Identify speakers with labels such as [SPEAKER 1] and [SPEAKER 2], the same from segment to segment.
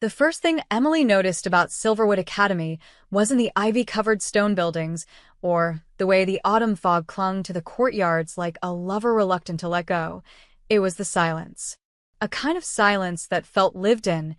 [SPEAKER 1] The first thing Emily noticed about Silverwood Academy wasn't the ivy-covered stone buildings or the way the autumn fog clung to the courtyards like a lover reluctant to let go. It was the silence. A kind of silence that felt lived in,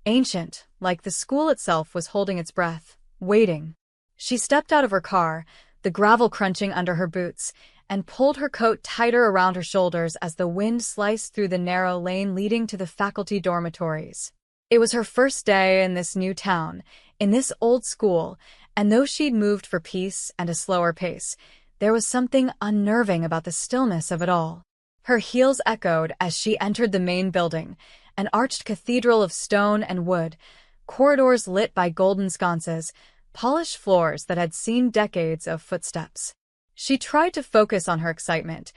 [SPEAKER 1] ancient, like the school itself was holding its breath, waiting. She stepped out of her car, the gravel crunching under her boots, and pulled her coat tighter around her shoulders as the wind sliced through the narrow lane leading to the faculty dormitories. It was her first day in this new town, in this old school, and though she'd moved for peace and a slower pace, there was something unnerving about the stillness of it all. Her heels echoed as she entered the main building, an arched cathedral of stone and wood, corridors lit by golden sconces, polished floors that had seen decades of footsteps. She tried to focus on her excitement,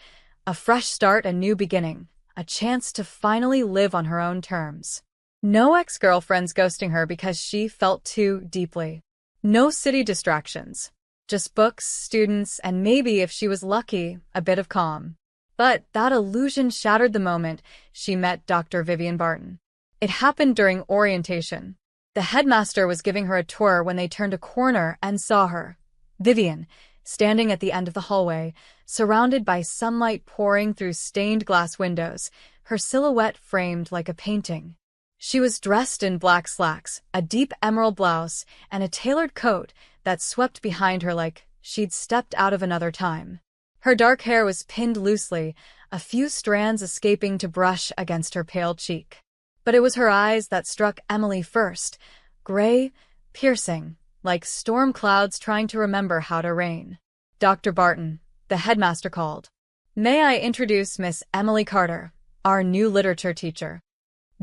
[SPEAKER 1] a fresh start, a new beginning, a chance to finally live on her own terms. No ex-girlfriends ghosting her because she felt too deeply. No city distractions. Just books, students, and maybe, if she was lucky, a bit of calm. But that illusion shattered the moment she met Dr. Vivian Barton. It happened during orientation. The headmaster was giving her a tour when they turned a corner and saw her, Vivian, standing at the end of the hallway, surrounded by sunlight pouring through stained glass windows, her silhouette framed like a painting. She was dressed in black slacks, a deep emerald blouse, and a tailored coat that swept behind her like she'd stepped out of another time. Her dark hair was pinned loosely, a few strands escaping to brush against her pale cheek. But it was her eyes that struck Emily first, gray, piercing, like storm clouds trying to remember how to rain. "Dr. Barton," the headmaster called. "May I introduce Miss Emily Carter, our new literature teacher?"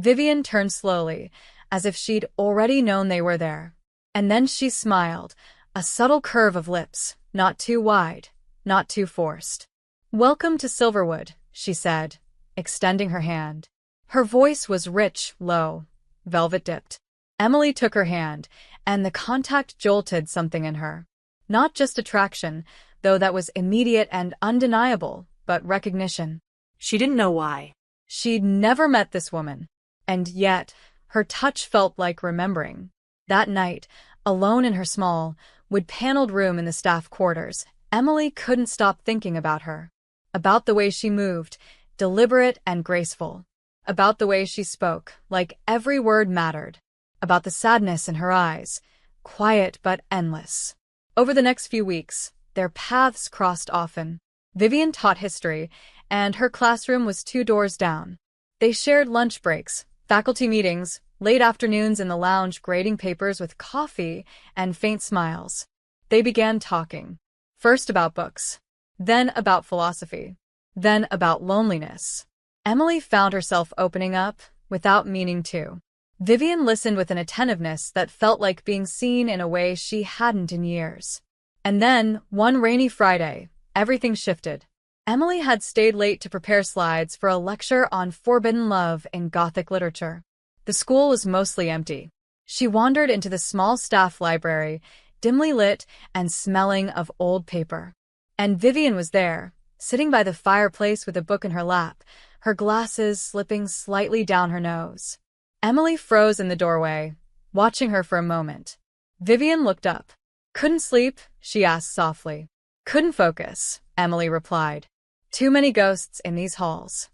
[SPEAKER 1] Vivian turned slowly, as if she'd already known they were there. And then she smiled, a subtle curve of lips, not too wide, not too forced. "Welcome to Silverwood," she said, extending her hand. Her voice was rich, low, velvet-dipped. Emily took her hand, and the contact jolted something in her. Not just attraction, though that was immediate and undeniable, but recognition. She didn't know why. She'd never met this woman. And yet, her touch felt like remembering. That night, alone in her small, wood-paneled room in the staff quarters, Emily couldn't stop thinking about her. About the way she moved, deliberate and graceful. About the way she spoke, like every word mattered. About the sadness in her eyes, quiet but endless. Over the next few weeks, their paths crossed often. Vivian taught history, and her classroom was 2 doors down. They shared lunch breaks, faculty meetings, late afternoons in the lounge grading papers with coffee and faint smiles. They began talking. First about books, then about philosophy, then about loneliness. Emily found herself opening up without meaning to. Vivian listened with an attentiveness that felt like being seen in a way she hadn't in years. And then, one rainy Friday, everything shifted. Emily had stayed late to prepare slides for a lecture on forbidden love in Gothic literature. The school was mostly empty. She wandered into the small staff library, dimly lit and smelling of old paper. And Vivian was there, sitting by the fireplace with a book in her lap, her glasses slipping slightly down her nose. Emily froze in the doorway, watching her for a moment. Vivian looked up. "Couldn't sleep?" she asked softly. "Couldn't focus," Emily replied. "Too many ghosts in these halls."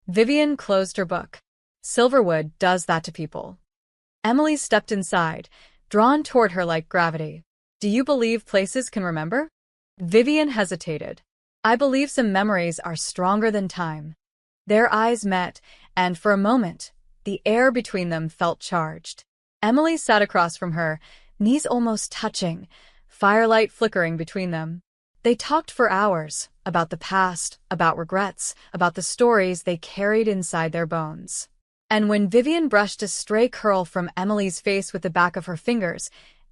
[SPEAKER 1] Vivian closed her book. Silverwood does that to people. Emily stepped inside, drawn toward her like gravity. "Do you believe places can remember?" Vivian hesitated. "I believe some memories are stronger than time." Their eyes met, and for a moment, the air between them felt charged. Emily sat across from her, knees almost touching, firelight flickering between them. They talked for hours, about the past, about regrets, about the stories they carried inside their bones. And when Vivian brushed a stray curl from Emily's face with the back of her fingers,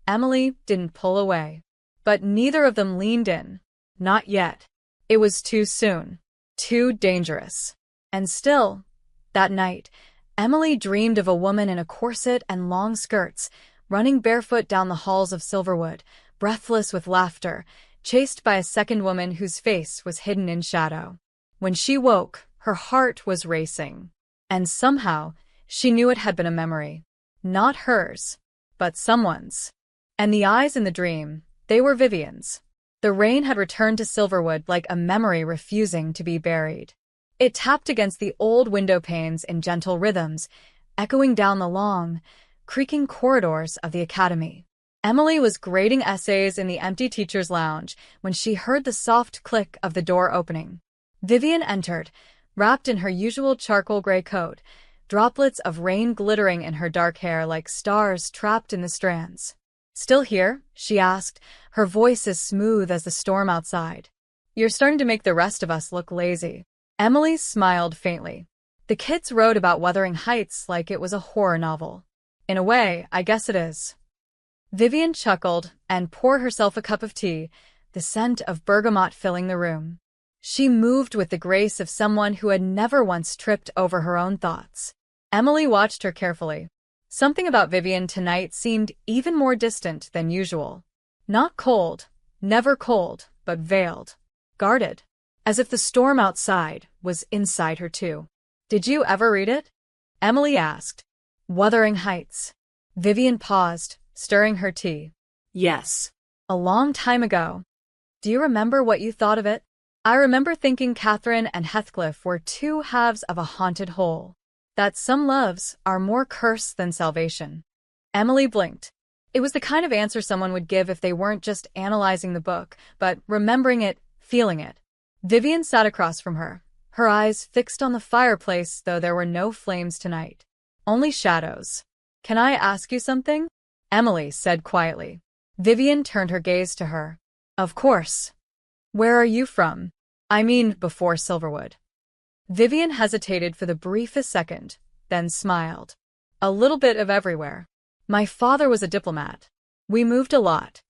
[SPEAKER 1] Emily didn't pull away. But neither of them leaned in. Not yet. It was too soon. Too dangerous. And still, that night, Emily dreamed of a woman in a corset and long skirts, running barefoot down the halls of Silverwood, breathless with laughter, chased by a second woman whose face was hidden in shadow. When she woke, her heart was racing. And somehow, she knew it had been a memory. Not hers, but someone's. And the eyes in the dream, they were Vivian's. The rain had returned to Silverwood like a memory refusing to be buried. It tapped against the old window panes in gentle rhythms, echoing down the long, creaking corridors of the academy. Emily was grading essays in the empty teacher's lounge when she heard the soft click of the door opening. Vivian entered, wrapped in her usual charcoal gray coat, droplets of rain glittering in her dark hair like stars trapped in the strands. "Still here?" she asked, her voice as smooth as the storm outside. "You're starting to make the rest of us look lazy." Emily smiled faintly. The kids wrote about Wuthering Heights like it was a horror novel. "In a way, I guess it is." Vivian chuckled and poured herself a cup of tea, the scent of bergamot filling the room. She moved with the grace of someone who had never once tripped over her own thoughts. Emily watched her carefully. Something about Vivian tonight seemed even more distant than usual. Not cold, never cold, but veiled, guarded, as if the storm outside was inside her too. "Did you ever read it?" Emily asked. "Wuthering Heights." Vivian paused, stirring her tea. "Yes. A long time ago. Do you remember what you thought of it?" "I remember thinking Catherine and Heathcliff were two halves of a haunted whole. That some loves are more curse than salvation." Emily blinked. It was the kind of answer someone would give if they weren't just analyzing the book, but remembering it, feeling it. Vivian sat across from her, her eyes fixed on the fireplace, though there were no flames tonight. Only shadows. "Can I ask you something?" Emily said quietly. Vivian turned her gaze to her. "Of course. Where are you from? I mean, before Silverwood." Vivian hesitated for the briefest second, then smiled. "A little bit of everywhere. My father was a diplomat. We moved a lot."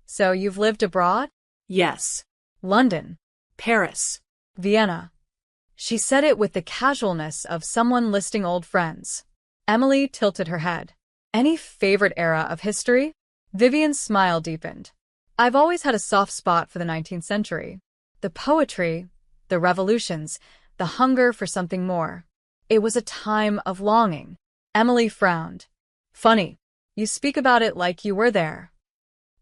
[SPEAKER 1] "So you've lived abroad?" "Yes. London, Paris, Vienna." She said it with the casualness of someone listing old friends. Emily tilted her head. "Any favorite era of history?" Vivian's smile deepened. "I've always had a soft spot for the 19th century. The poetry, the revolutions, the hunger for something more. It was a time of longing." Emily frowned. "Funny. You speak about it like you were there."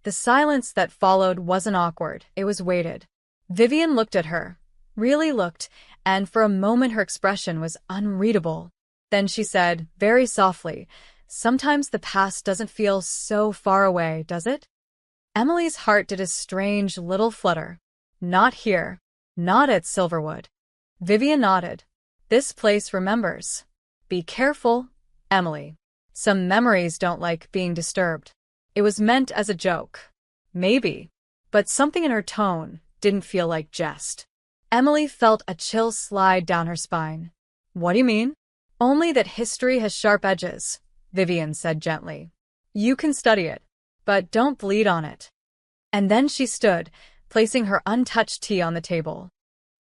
[SPEAKER 1] The silence that followed wasn't awkward, it was weighted. Vivian looked at her, really looked, and for a moment her expression was unreadable. Then she said, very softly, "Sometimes the past doesn't feel so far away, does it?" Emily's heart did a strange little flutter. "Not here. Not at Silverwood." Vivian nodded. "This place remembers. Be careful, Emily. Some memories don't like being disturbed." It was meant as a joke. Maybe. But something in her tone didn't feel like jest. Emily felt a chill slide down her spine. "What do you mean?" "Only that history has sharp edges," Vivian said gently. "You can study it, but don't bleed on it." And then she stood, placing her untouched tea on the table.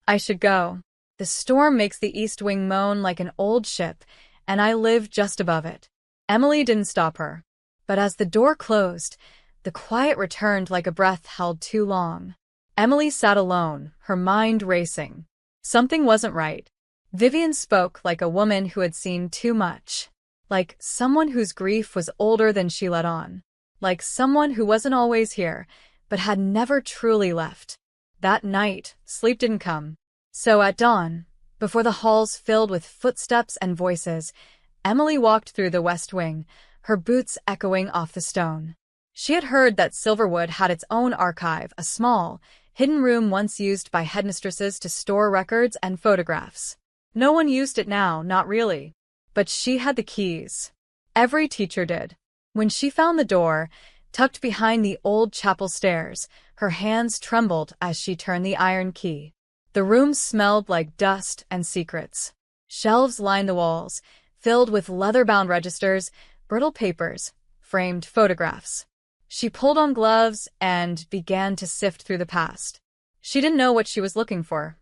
[SPEAKER 1] "I should go. The storm makes the east wing moan like an old ship, and I live just above it." Emily didn't stop her. But as the door closed, the quiet returned like a breath held too long. Emily sat alone, her mind racing. Something wasn't right. Vivian spoke like a woman who had seen too much. Like someone whose grief was older than she let on. Like someone who wasn't always here, but had never truly left. That night, sleep didn't come. So at dawn, before the halls filled with footsteps and voices, Emily walked through the west wing, her boots echoing off the stone. She had heard that Silverwood had its own archive, a small, hidden room once used by headmistresses to store records and photographs. No one used it now, not really. But she had the keys. Every teacher did. When she found the door, tucked behind the old chapel stairs, her hands trembled as she turned the iron key. The room smelled like dust and secrets. Shelves lined the walls, filled with leather-bound registers, brittle papers, framed photographs. She pulled on gloves and began to sift through the past. She didn't know what she was looking for,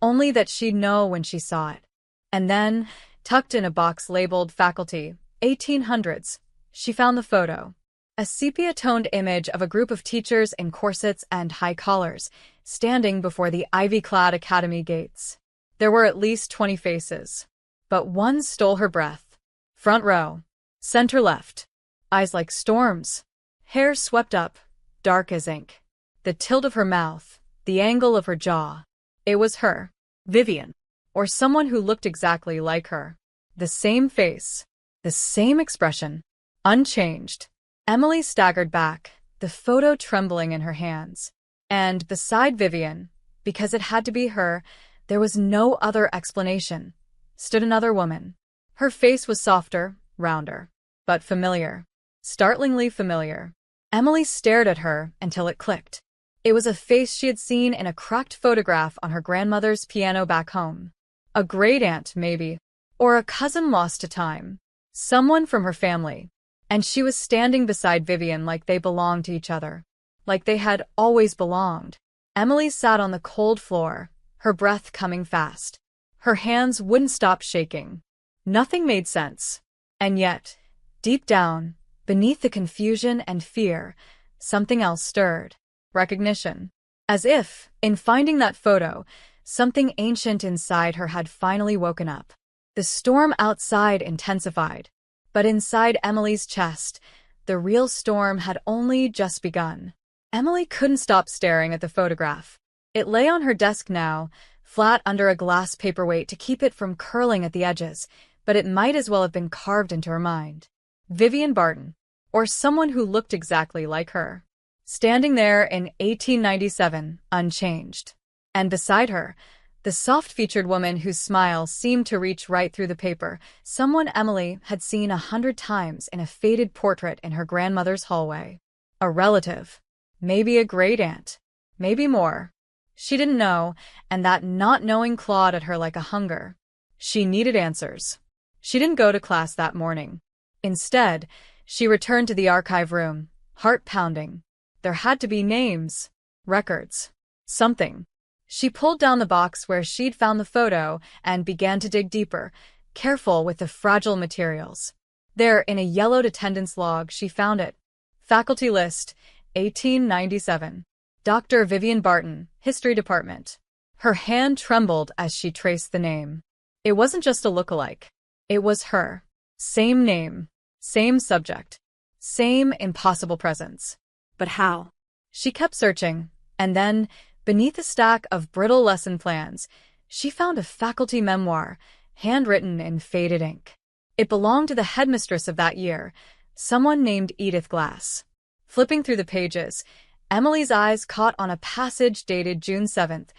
[SPEAKER 1] only that she'd know when she saw it. And then, tucked in a box labeled Faculty, 1800s, she found the photo. A sepia-toned image of a group of teachers in corsets and high collars, standing before the ivy-clad academy gates. There were at least 20 faces. But one stole her breath. Front row. Center left. Eyes like storms. Hair swept up, dark as ink. The tilt of her mouth, the angle of her jaw. It was her. Vivian. Or someone who looked exactly like her. The same face. The same expression. Unchanged. Emily staggered back, the photo trembling in her hands. And beside Vivian, because it had to be her, there was no other explanation, stood another woman. Her face was softer, rounder, but familiar. Startlingly familiar. Emily stared at her until it clicked. It was a face she had seen in a cracked photograph on her grandmother's piano back home. A great-aunt, maybe, or a cousin lost to time. Someone from her family. And she was standing beside Vivian like they belonged to each other. Like they had always belonged. Emily sat on the cold floor, her breath coming fast. Her hands wouldn't stop shaking. Nothing made sense. And yet, deep down, beneath the confusion and fear, something else stirred. Recognition. As if, in finding that photo, something ancient inside her had finally woken up. The storm outside intensified. But inside Emily's chest, the real storm had only just begun. Emily couldn't stop staring at the photograph. It lay on her desk now, flat under a glass paperweight to keep it from curling at the edges, but it might as well have been carved into her mind. Vivian Barton, or someone who looked exactly like her. Standing there in 1897, unchanged. And beside her, the soft-featured woman whose smile seemed to reach right through the paper, someone Emily had seen 100 times in a faded portrait in her grandmother's hallway. A relative. Maybe a great-aunt. Maybe more. She didn't know, and that not knowing clawed at her like a hunger. She needed answers. She didn't go to class that morning. Instead, she returned to the archive room, heart pounding. There had to be names. Records. Something. She pulled down the box where she'd found the photo and began to dig deeper, careful with the fragile materials. There, in a yellowed attendance log, she found it. Faculty list, 1897. Dr. Vivian Barton, History Department. Her hand trembled as she traced the name. It wasn't just a look-alike. It was her. Same name. Same subject. Same impossible presence. But how? She kept searching, and then, beneath a stack of brittle lesson plans, she found a faculty memoir, handwritten in faded ink. It belonged to the headmistress of that year, someone named Edith Glass. Flipping through the pages, Emily's eyes caught on a passage dated June 7th,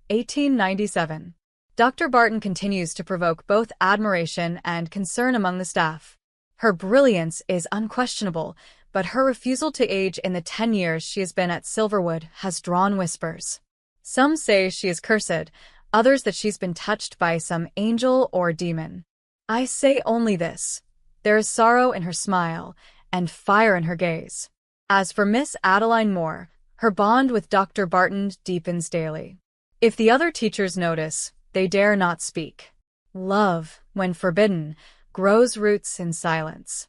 [SPEAKER 1] 1897. Dr. Barton continues to provoke both admiration and concern among the staff. Her brilliance is unquestionable, but her refusal to age in the 10 years she has been at Silverwood has drawn whispers. Some say she is cursed, others that she's been touched by some angel or demon. I say only this. There is sorrow in her smile, and fire in her gaze. As for Miss Adeline Moore, her bond with Dr. Barton deepens daily. If the other teachers notice, they dare not speak. Love, when forbidden, grows roots in silence.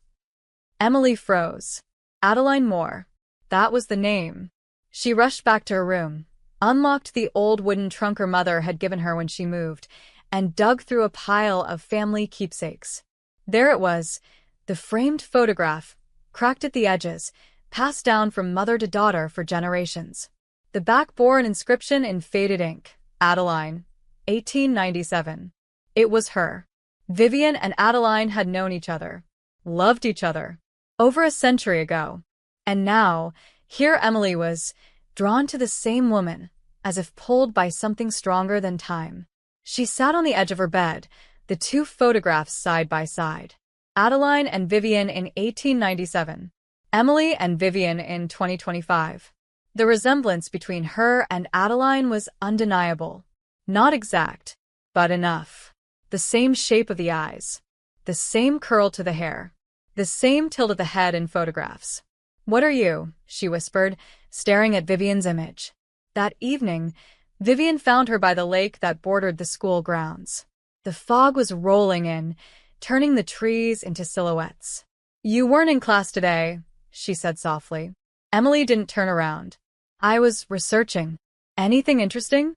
[SPEAKER 1] Emily froze. Adeline Moore. That was the name. She rushed back to her room, unlocked the old wooden trunk her mother had given her when she moved, and dug through a pile of family keepsakes. There it was, the framed photograph, cracked at the edges, passed down from mother to daughter for generations. The back bore an inscription in faded ink, Adeline, 1897. It was her. Vivian and Adeline had known each other, loved each other, over a century ago. And now, here Emily was, drawn to the same woman, as if pulled by something stronger than time. She sat on the edge of her bed, the two photographs side by side. Adeline and Vivian in 1897. Emily and Vivian in 2025. The resemblance between her and Adeline was undeniable. Not exact, but enough. The same shape of the eyes. The same curl to the hair. The same tilt of the head in photographs. "What are you?" she whispered, staring at Vivian's image. That evening, Vivian found her by the lake that bordered the school grounds. The fog was rolling in, turning the trees into silhouettes. "You weren't in class today," she said softly. Emily didn't turn around. "I was researching. Anything interesting?"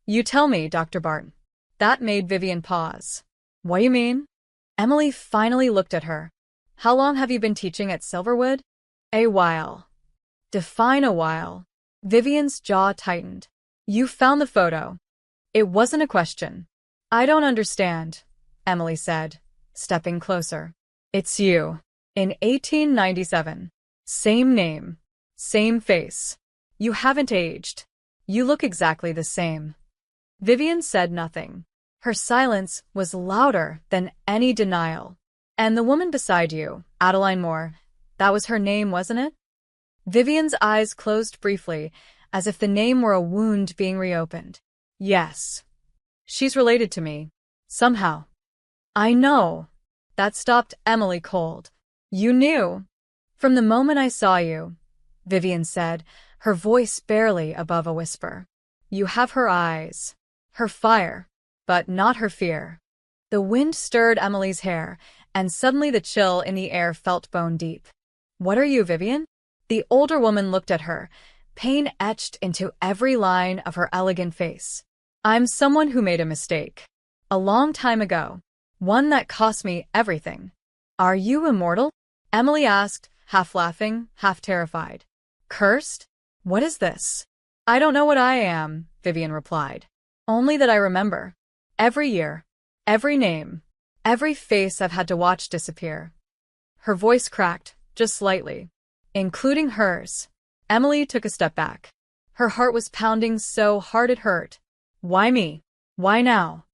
[SPEAKER 1] "You tell me, Dr. Barton." That made Vivian pause. "What do you mean?" Emily finally looked at her. How long have you been teaching at Silverwood? A while. Define a while. Vivian's jaw tightened. You found the photo. It wasn't a question. I don't understand, Emily said, stepping closer. It's you. In 1897. Same name. Same face. You haven't aged. You look exactly the same. Vivian said nothing. Her silence was louder than any denial. And the woman beside you, Adeline Moore, that was her name, wasn't it? Vivian's eyes closed briefly, as if the name were a wound being reopened. Yes. She's related to me. Somehow. I know. That stopped Emily cold. You knew. From the moment I saw you, Vivian said, her voice barely above a whisper. You have her eyes. Her fire. But not her fear. The wind stirred Emily's hair, and suddenly the chill in the air felt bone deep. What are you, Vivian? The older woman looked at her, pain etched into every line of her elegant face. I'm someone who made a mistake. A long time ago. One that cost me everything. Are you immortal? Emily asked, half laughing, half terrified. Cursed? What is this? I don't know what I am, Vivian replied. Only that I remember. Every year. Every name. Every face I've had to watch disappear. Her voice cracked, just slightly. Including hers. Emily took a step back. Her heart was pounding so hard it hurt. Why me? Why now?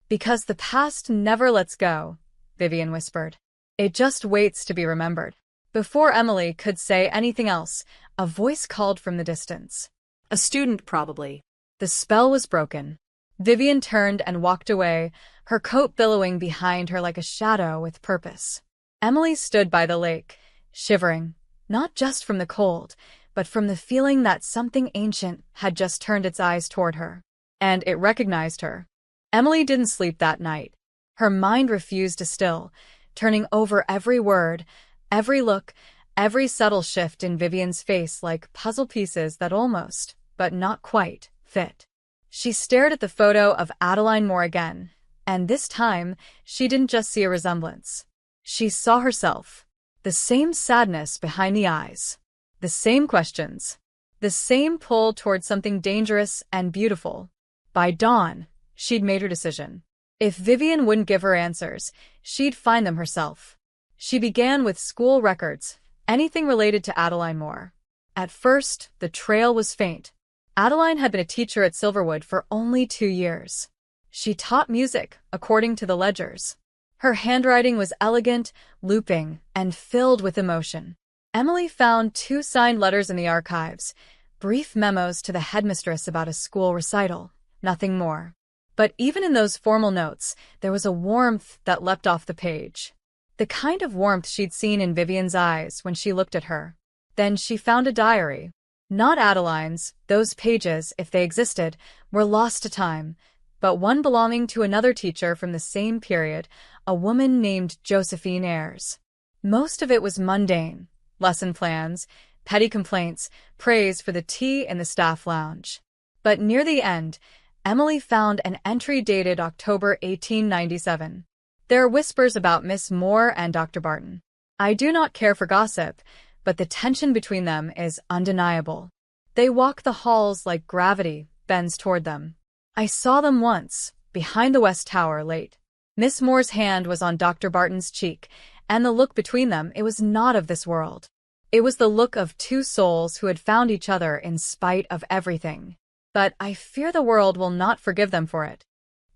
[SPEAKER 1] Because the past never lets go, Vivian whispered. It just waits to be remembered. Before Emily could say anything else, a voice called from the distance. A student, probably. The spell was broken. Vivian turned and walked away, her coat billowing behind her like a shadow with purpose. Emily stood by the lake, shivering, not just from the cold, but from the feeling that something ancient had just turned its eyes toward her. And it recognized her. Emily didn't sleep that night. Her mind refused to still, turning over every word, every look, every subtle shift in Vivian's face like puzzle pieces that almost, but not quite, fit. She stared at the photo of Adeline Moore again, and this time, she didn't just see a resemblance. She saw herself. The same sadness behind the eyes. The same questions. The same pull toward something dangerous and beautiful. By dawn, she'd made her decision. If Vivian wouldn't give her answers, she'd find them herself. She began with school records, anything related to Adeline Moore. At first, the trail was faint. Adeline had been a teacher at Silverwood for only 2 years. She taught music, according to the ledgers. Her handwriting was elegant, looping, and filled with emotion. Emily found 2 signed letters in the archives, brief memos to the headmistress about a school recital, nothing more. But even in those formal notes, there was a warmth that leapt off the page. The kind of warmth she'd seen in Vivian's eyes when she looked at her. Then she found a diary. Not Adeline's, those pages, if they existed, were lost to time, but one belonging to another teacher from the same period, a woman named Josephine Ayres. Most of it was mundane. Lesson plans, petty complaints, praise for the tea in the staff lounge. But near the end, Emily found an entry dated October 1897. There are whispers about Miss Moore and Dr. Barton. I do not care for gossip, but the tension between them is undeniable. They walk the halls like gravity bends toward them. I saw them once, behind the West Tower late. Miss Moore's hand was on Dr. Barton's cheek, and the look between them, it was not of this world. It was the look of 2 souls who had found each other in spite of everything. But I fear the world will not forgive them for it.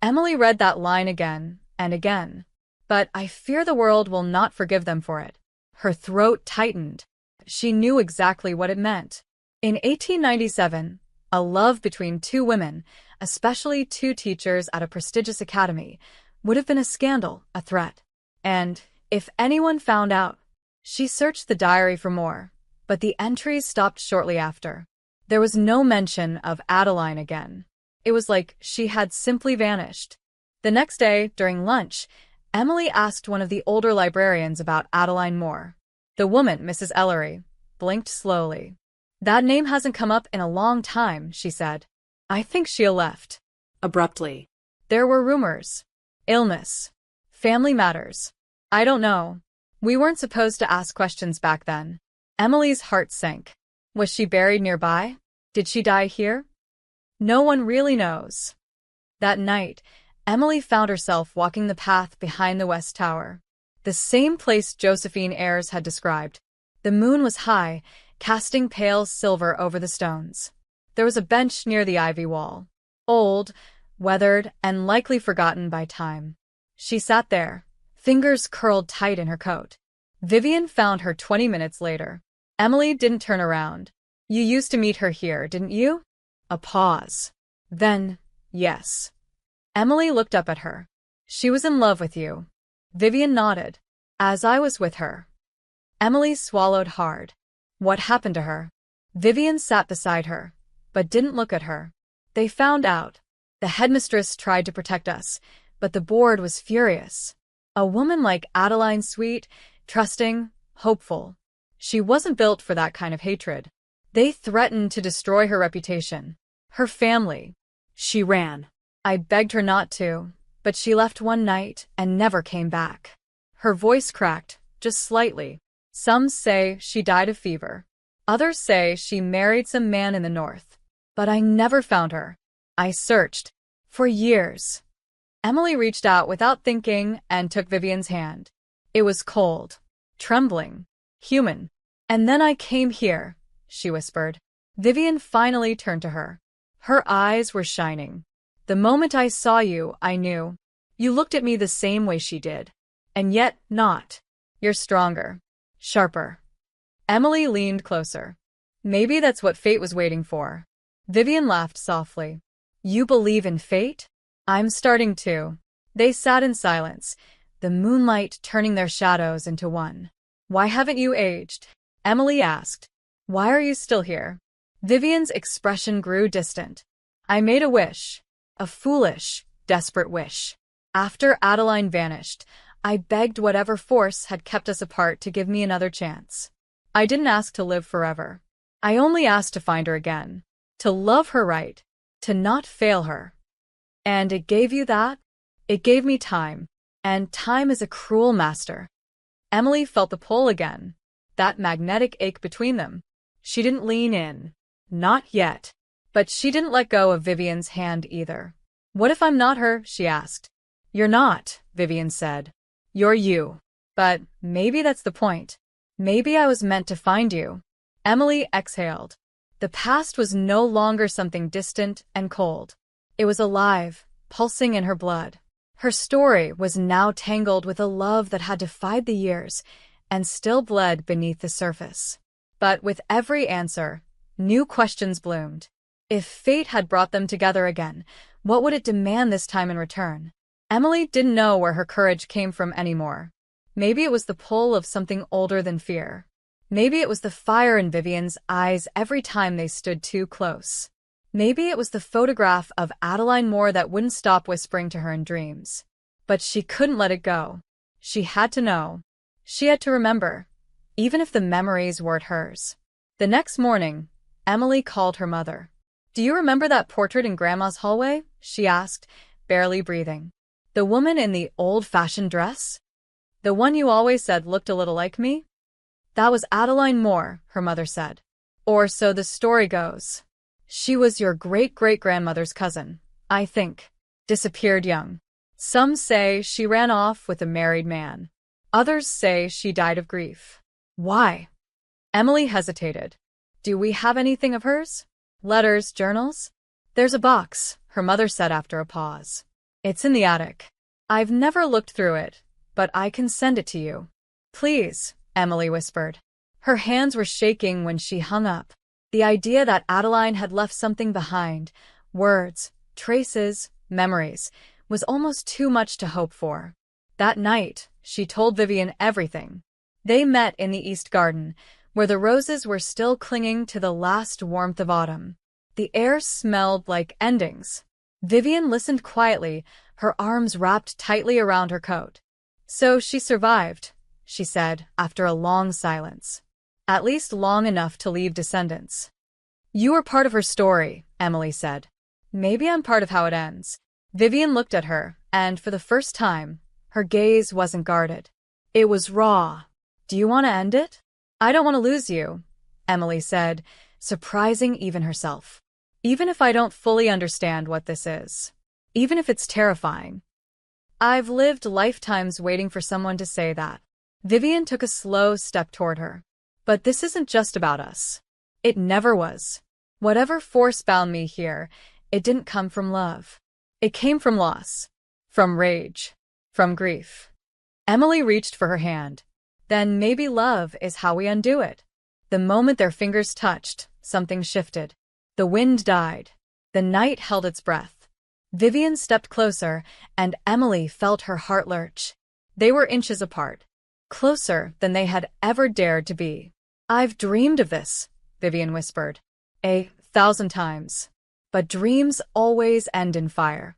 [SPEAKER 1] Emily read that line again and again. But I fear the world will not forgive them for it. Her throat tightened. She knew exactly what it meant. In 1897, a love between 2 women, especially 2 teachers at a prestigious academy, would have been a scandal, a threat. And, if anyone found out, she searched the diary for more, but the entries stopped shortly after. There was no mention of Adeline again. It was like she had simply vanished. The next day, during lunch, Emily asked one of the older librarians about Adeline Moore. The woman, Mrs. Ellery, blinked slowly. That name hasn't come up in a long time, she said. I think she left. Abruptly. There were rumors. Illness. Family matters. I don't know. We weren't supposed to ask questions back then. Emily's heart sank. Was she buried nearby? Did she die here? No one really knows. That night, Emily found herself walking the path behind the West Tower. The same place Josephine Ayres had described. The moon was high, casting pale silver over the stones. There was a bench near the ivy wall. Old, weathered, and likely forgotten by time. She sat there, fingers curled tight in her coat. Vivian found her 20 minutes later. Emily didn't turn around. You used to meet her here, didn't you? A pause. Then, yes. Emily looked up at her. She was in love with you. Vivian nodded. As I was with her. Emily swallowed hard. What happened to her? Vivian sat beside her, but didn't look at her. They found out. The headmistress tried to protect us, but the board was furious. A woman like Adeline, sweet, trusting, hopeful. She wasn't built for that kind of hatred. They threatened to destroy her reputation. Her family. She ran. I begged her not to, but she left one night and never came back. Her voice cracked, just slightly. Some say she died of fever. Others say she married some man in the north. But I never found her. I searched. For years. Emily reached out without thinking and took Vivian's hand. It was cold. Trembling. Human. And then I came here, she whispered. Vivian finally turned to her. Her eyes were shining. The moment I saw you, I knew. You looked at me the same way she did. And yet, not. You're stronger. Sharper. Emily leaned closer. Maybe that's what fate was waiting for. Vivian laughed softly. You believe in fate? I'm starting to. They sat in silence, the moonlight turning their shadows into one. Why haven't you aged? Emily asked. Why are you still here? Vivian's expression grew distant. I made a wish. A foolish, desperate wish. After Adeline vanished, I begged whatever force had kept us apart to give me another chance. I didn't ask to live forever. I only asked to find her again. To love her right. To not fail her. And it gave you that? It gave me time. And time is a cruel master. Emily felt the pull again. That magnetic ache between them. She didn't lean in. Not yet. But she didn't let go of Vivian's hand either. What if I'm not her? She asked. You're not, Vivian said. You're you. But maybe that's the point. Maybe I was meant to find you. Emily exhaled. The past was no longer something distant and cold. It was alive, pulsing in her blood. Her story was now tangled with a love that had defied the years and still bled beneath the surface. But with every answer, new questions bloomed. If fate had brought them together again, what would it demand this time in return? Emily didn't know where her courage came from anymore. Maybe it was the pull of something older than fear. Maybe it was the fire in Vivian's eyes every time they stood too close. Maybe it was the photograph of Adeline Moore that wouldn't stop whispering to her in dreams. But she couldn't let it go. She had to know. She had to remember, even if the memories weren't hers. The next morning, Emily called her mother. Do you remember that portrait in Grandma's hallway? She asked, barely breathing. The woman in the old-fashioned dress? The one you always said looked a little like me? That was Adeline Moore, her mother said. Or so the story goes. She was your great-great-grandmother's cousin, I think. Disappeared young. Some say she ran off with a married man. Others say she died of grief. Why? Emily hesitated. Do we have anything of hers? Letters, journals? There's a box, her mother said after a pause. It's in the attic. I've never looked through it, but I can send it to you. Please, Emily whispered. Her hands were shaking when she hung up. The idea that Adeline had left something behind, words, traces, memories, was almost too much to hope for. That night, she told Vivian everything. They met in the East Garden, where the roses were still clinging to the last warmth of autumn. The air smelled like endings. Vivian listened quietly, her arms wrapped tightly around her coat. So she survived, she said, after a long silence. At least long enough to leave descendants. You were part of her story, Emily said. Maybe I'm part of how it ends. Vivian looked at her, and for the first time, her gaze wasn't guarded. It was raw, Do you want to end it? I don't want to lose you, Emily said, surprising even herself. Even if I don't fully understand what this is. Even if it's terrifying. I've lived lifetimes waiting for someone to say that. Vivian took a slow step toward her. But this isn't just about us. It never was. Whatever force bound me here, it didn't come from love. It came from loss. From rage. From grief. Emily reached for her hand. Then maybe love is how we undo it. The moment their fingers touched, something shifted. The wind died. The night held its breath. Vivian stepped closer, and Emily felt her heart lurch. They were inches apart. Closer than they had ever dared to be. I've dreamed of this, Vivian whispered. 1,000 times. But dreams always end in fire.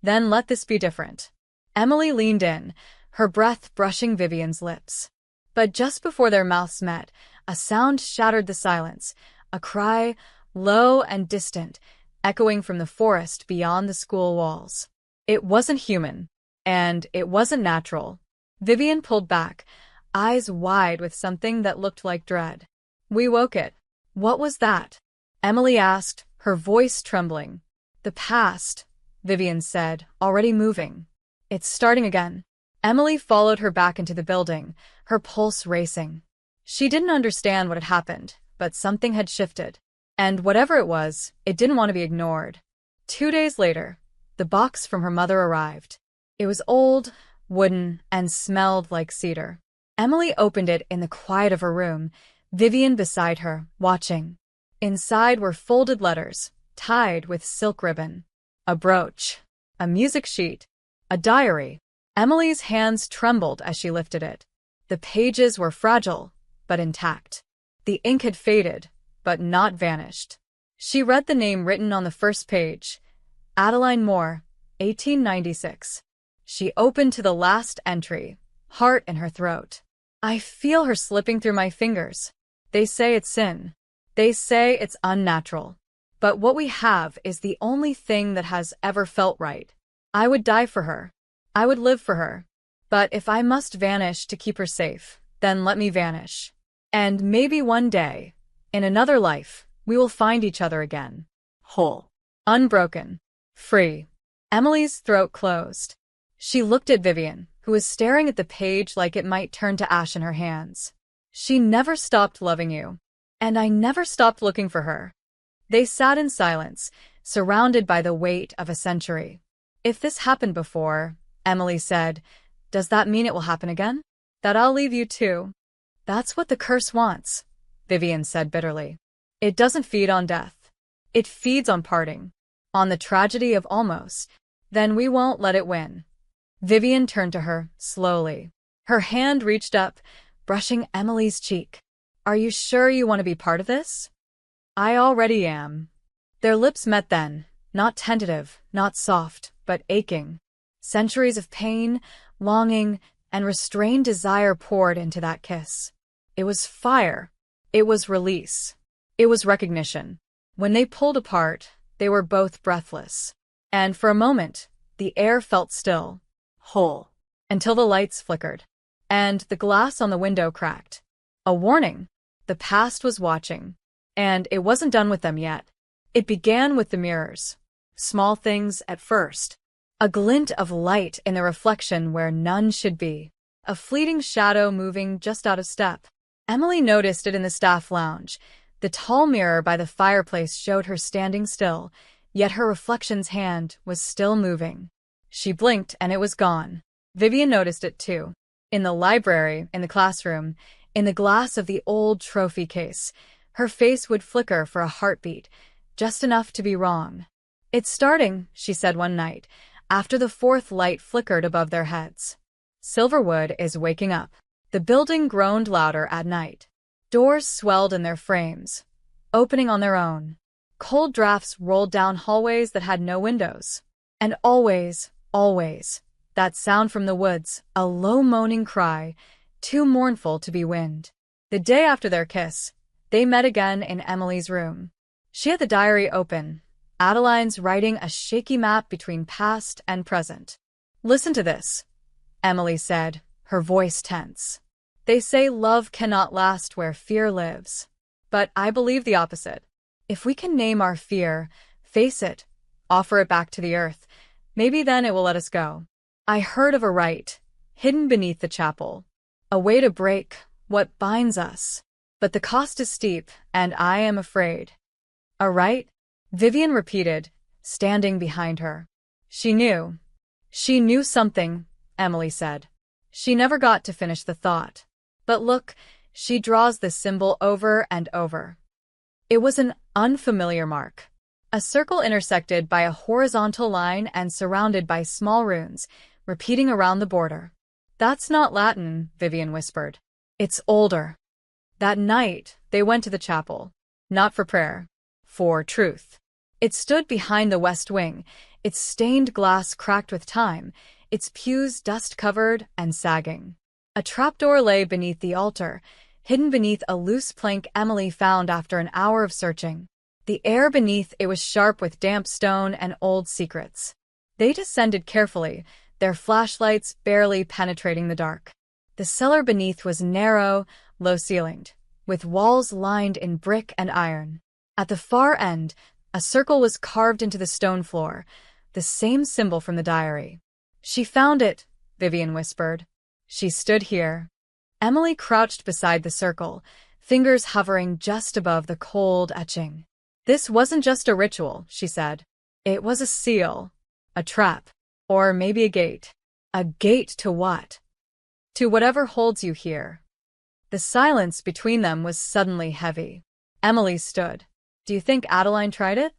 [SPEAKER 1] Then let this be different. Emily leaned in, her breath brushing Vivian's lips. But just before their mouths met, a sound shattered the silence, a cry, low and distant, echoing from the forest beyond the school walls. It wasn't human, and it wasn't natural. Vivian pulled back, eyes wide with something that looked like dread. We woke it. What was that? Emily asked, her voice trembling. The past, Vivian said, already moving. It's starting again. Emily followed her back into the building, her pulse racing. She didn't understand what had happened, but something had shifted. And whatever it was, it didn't want to be ignored. 2 days later, the box from her mother arrived. It was old, wooden, and smelled like cedar. Emily opened it in the quiet of her room, Vivian beside her, watching. Inside were folded letters, tied with silk ribbon. A brooch. A music sheet. A diary. Emily's hands trembled as she lifted it. The pages were fragile, but intact. The ink had faded, but not vanished. She read the name written on the first page. Adeline Moore, 1896. She opened to the last entry, heart in her throat. I feel her slipping through my fingers. They say it's sin. They say it's unnatural. But what we have is the only thing that has ever felt right. I would die for her. I would live for her. But if I must vanish to keep her safe, then let me vanish. And maybe one day, in another life, we will find each other again. Whole. Unbroken. Free. Emily's throat closed. She looked at Vivian, who was staring at the page like it might turn to ash in her hands. She never stopped loving you. And I never stopped looking for her. They sat in silence, surrounded by the weight of a century. If this happened before, Emily said, does that mean it will happen again? That I'll leave you too? That's what the curse wants, Vivian said bitterly. It doesn't feed on death. It feeds on parting. On the tragedy of almost. Then we won't let it win. Vivian turned to her, slowly. Her hand reached up, brushing Emily's cheek. Are you sure you want to be part of this? I already am. Their lips met then, not tentative, not soft, but aching. Centuries of pain, longing, and restrained desire poured into that kiss. It was fire. It was release. It was recognition. When they pulled apart, they were both breathless. And for a moment, the air felt still, whole, until the lights flickered. And the glass on the window cracked. A warning. The past was watching. And it wasn't done with them yet. It began with the mirrors. Small things at first. A glint of light in the reflection where none should be. A fleeting shadow moving just out of step. Emily noticed it in the staff lounge. The tall mirror by the fireplace showed her standing still, yet her reflection's hand was still moving. She blinked and it was gone. Vivian noticed it too. In the library, in the classroom, in the glass of the old trophy case, her face would flicker for a heartbeat, just enough to be wrong. It's starting, she said one night, after the fourth light flickered above their heads. Silverwood is waking up. The building groaned louder at night. Doors swelled in their frames, opening on their own. Cold drafts rolled down hallways that had no windows. And always, always, that sound from the woods, a low moaning cry, too mournful to be wind. The day after their kiss, they met again in Emily's room. She had the diary open, Adeline's writing a shaky map between past and present. Listen to this, Emily said, her voice tense. They say love cannot last where fear lives. But I believe the opposite. If we can name our fear, face it, offer it back to the earth, maybe then it will let us go. I heard of a rite, hidden beneath the chapel. A way to break what binds us. But the cost is steep, and I am afraid. A rite? Vivian repeated, standing behind her. She knew. She knew something, Emily said. She never got to finish the thought. But look, she draws the symbol over and over. It was an unfamiliar mark. A circle intersected by a horizontal line and surrounded by small runes, repeating around the border. That's not Latin, Vivian whispered. It's older. That night, they went to the chapel. Not for prayer. For truth. It stood behind the west wing, its stained glass cracked with time, its pews dust-covered and sagging. A trapdoor lay beneath the altar, hidden beneath a loose plank Emily found after an hour of searching. The air beneath it was sharp with damp stone and old secrets. They descended carefully, their flashlights barely penetrating the dark. The cellar beneath was narrow, low-ceilinged, with walls lined in brick and iron. At the far end, a circle was carved into the stone floor, the same symbol from the diary. She found it, Vivian whispered. She stood here. Emily crouched beside the circle, fingers hovering just above the cold etching. This wasn't just a ritual, she said. It was a seal, a trap, or maybe a gate. A gate to what? To whatever holds you here. The silence between them was suddenly heavy. Emily stood. Do you think Adeline tried it?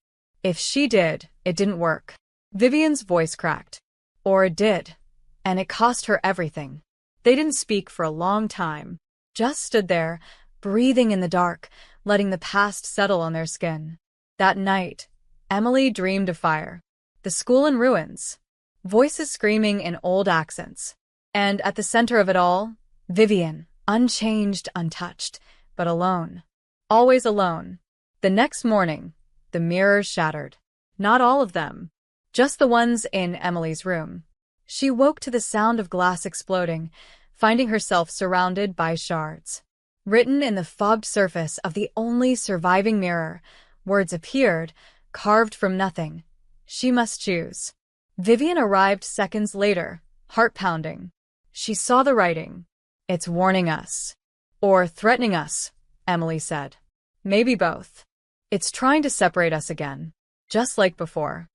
[SPEAKER 1] If she did, it didn't work. Vivian's voice cracked. Or it did. And it cost her everything. They didn't speak for a long time. Just stood there, breathing in the dark, letting the past settle on their skin. That night, Emily dreamed of fire. The school in ruins. Voices screaming in old accents. And at the center of it all, Vivian, unchanged, untouched, but alone. Always alone. The next morning, the mirrors shattered. Not all of them. Just the ones in Emily's room. She woke to the sound of glass exploding, finding herself surrounded by shards. Written in the fogged surface of the only surviving mirror, words appeared, carved from nothing. She must choose. Vivian arrived seconds later, heart-pounding. She saw the writing. It's warning us. Or threatening us, Emily said. Maybe both. It's trying to separate us again. Just like before.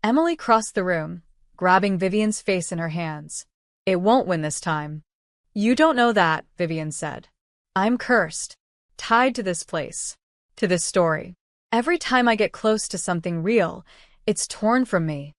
[SPEAKER 1] Emily crossed the room, grabbing Vivian's face in her hands. It won't win this time. You don't know that, Vivian said. I'm cursed. Tied to this place. To this story. Every time I get close to something real, it's torn from me.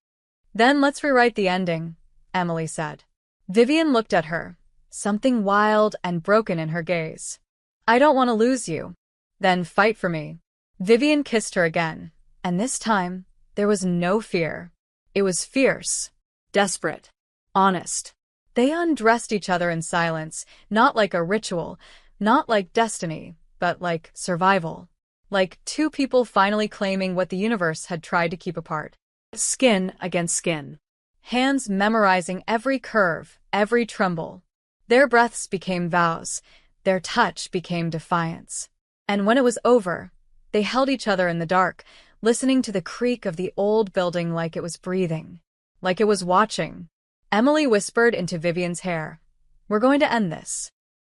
[SPEAKER 1] Then let's rewrite the ending, Emily said. Vivian looked at her, something wild and broken in her gaze. I don't want to lose you. Then fight for me. Vivian kissed her again, and this time, there was no fear. It was fierce, desperate, honest. They undressed each other in silence, not like a ritual, not like destiny, but like survival. Like two people finally claiming what the universe had tried to keep apart. Skin against skin. Hands memorizing every curve, every tremble. Their breaths became vows. Their touch became defiance. And when it was over, they held each other in the dark, listening to the creak of the old building like it was breathing. Like it was watching. Emily whispered into Vivian's hair. We're going to end this.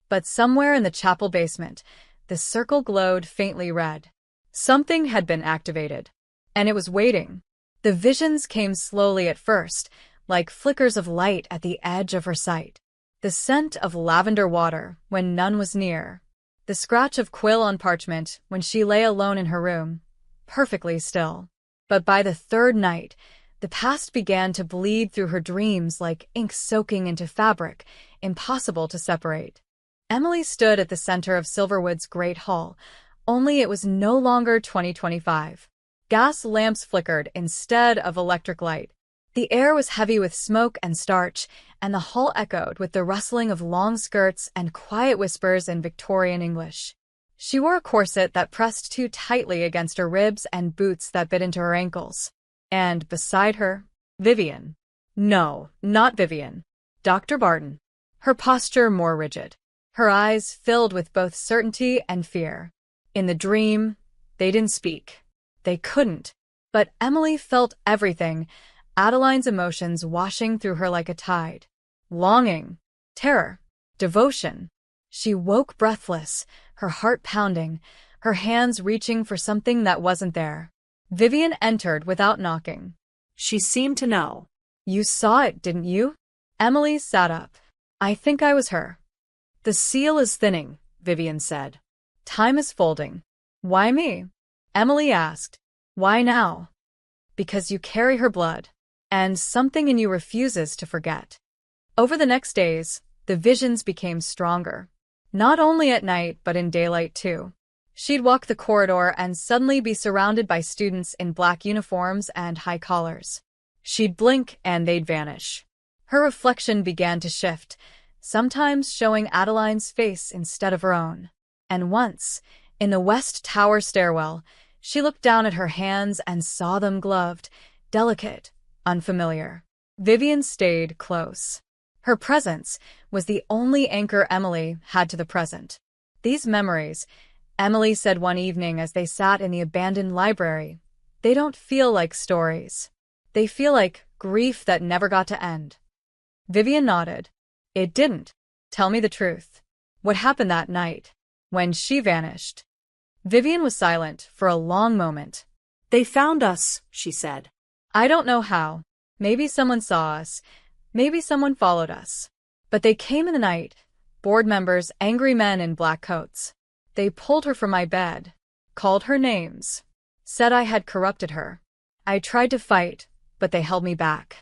[SPEAKER 1] But somewhere in the chapel basement, the circle glowed faintly red. Something had been activated. And it was waiting. The visions came slowly at first, like flickers of light at the edge of her sight. The scent of lavender water when none was near. The scratch of quill on parchment when she lay alone in her room, perfectly still. But by the third night, the past began to bleed through her dreams like ink soaking into fabric, impossible to separate. Emily stood at the center of Silverwood's great hall, only it was no longer 2025. Gas lamps flickered instead of electric light. The air was heavy with smoke and starch, and the hall echoed with the rustling of long skirts and quiet whispers in Victorian English. She wore a corset that pressed too tightly against her ribs and boots that bit into her ankles. And beside her, Vivian. No, not Vivian. Dr. Barton. Her posture more rigid. her eyes filled with both certainty and fear. In the dream, they didn't speak. They couldn't. But Emily felt everything, Adeline's emotions washing through her like a tide. Longing, terror, devotion. She woke breathless, her heart pounding, her hands reaching for something that wasn't there. Vivian entered without knocking.
[SPEAKER 2] She seemed to know.
[SPEAKER 1] You saw it, didn't you? Emily sat up. I think I was her. The seal is thinning, Vivian said. Time is folding. Why me? Emily asked. Why now? Because you carry her blood, and something in you refuses to forget. Over the next days, the visions became stronger. Not only at night, but in daylight too. She'd walk the corridor and suddenly be surrounded by students in black uniforms and high collars. She'd blink and they'd vanish. Her reflection began to shift, sometimes showing Adeline's face instead of her own. And once, in the West Tower stairwell, she looked down at her hands and saw them gloved, delicate, unfamiliar. Vivian stayed close. Her presence was the only anchor Emily had to the present. These memories, Emily said one evening as they sat in the abandoned library, they don't feel like stories. They feel like grief that never got to end. Vivian nodded. It didn't. Tell me the truth. What happened that night, when she vanished? Vivian was silent for a long moment.
[SPEAKER 2] They found us, she said.
[SPEAKER 1] I don't know how. Maybe someone saw us. Maybe someone followed us. But they came in the night, board members, angry men in black coats. They pulled her from my bed, called her names, said I had corrupted her. I tried to fight, but they held me back.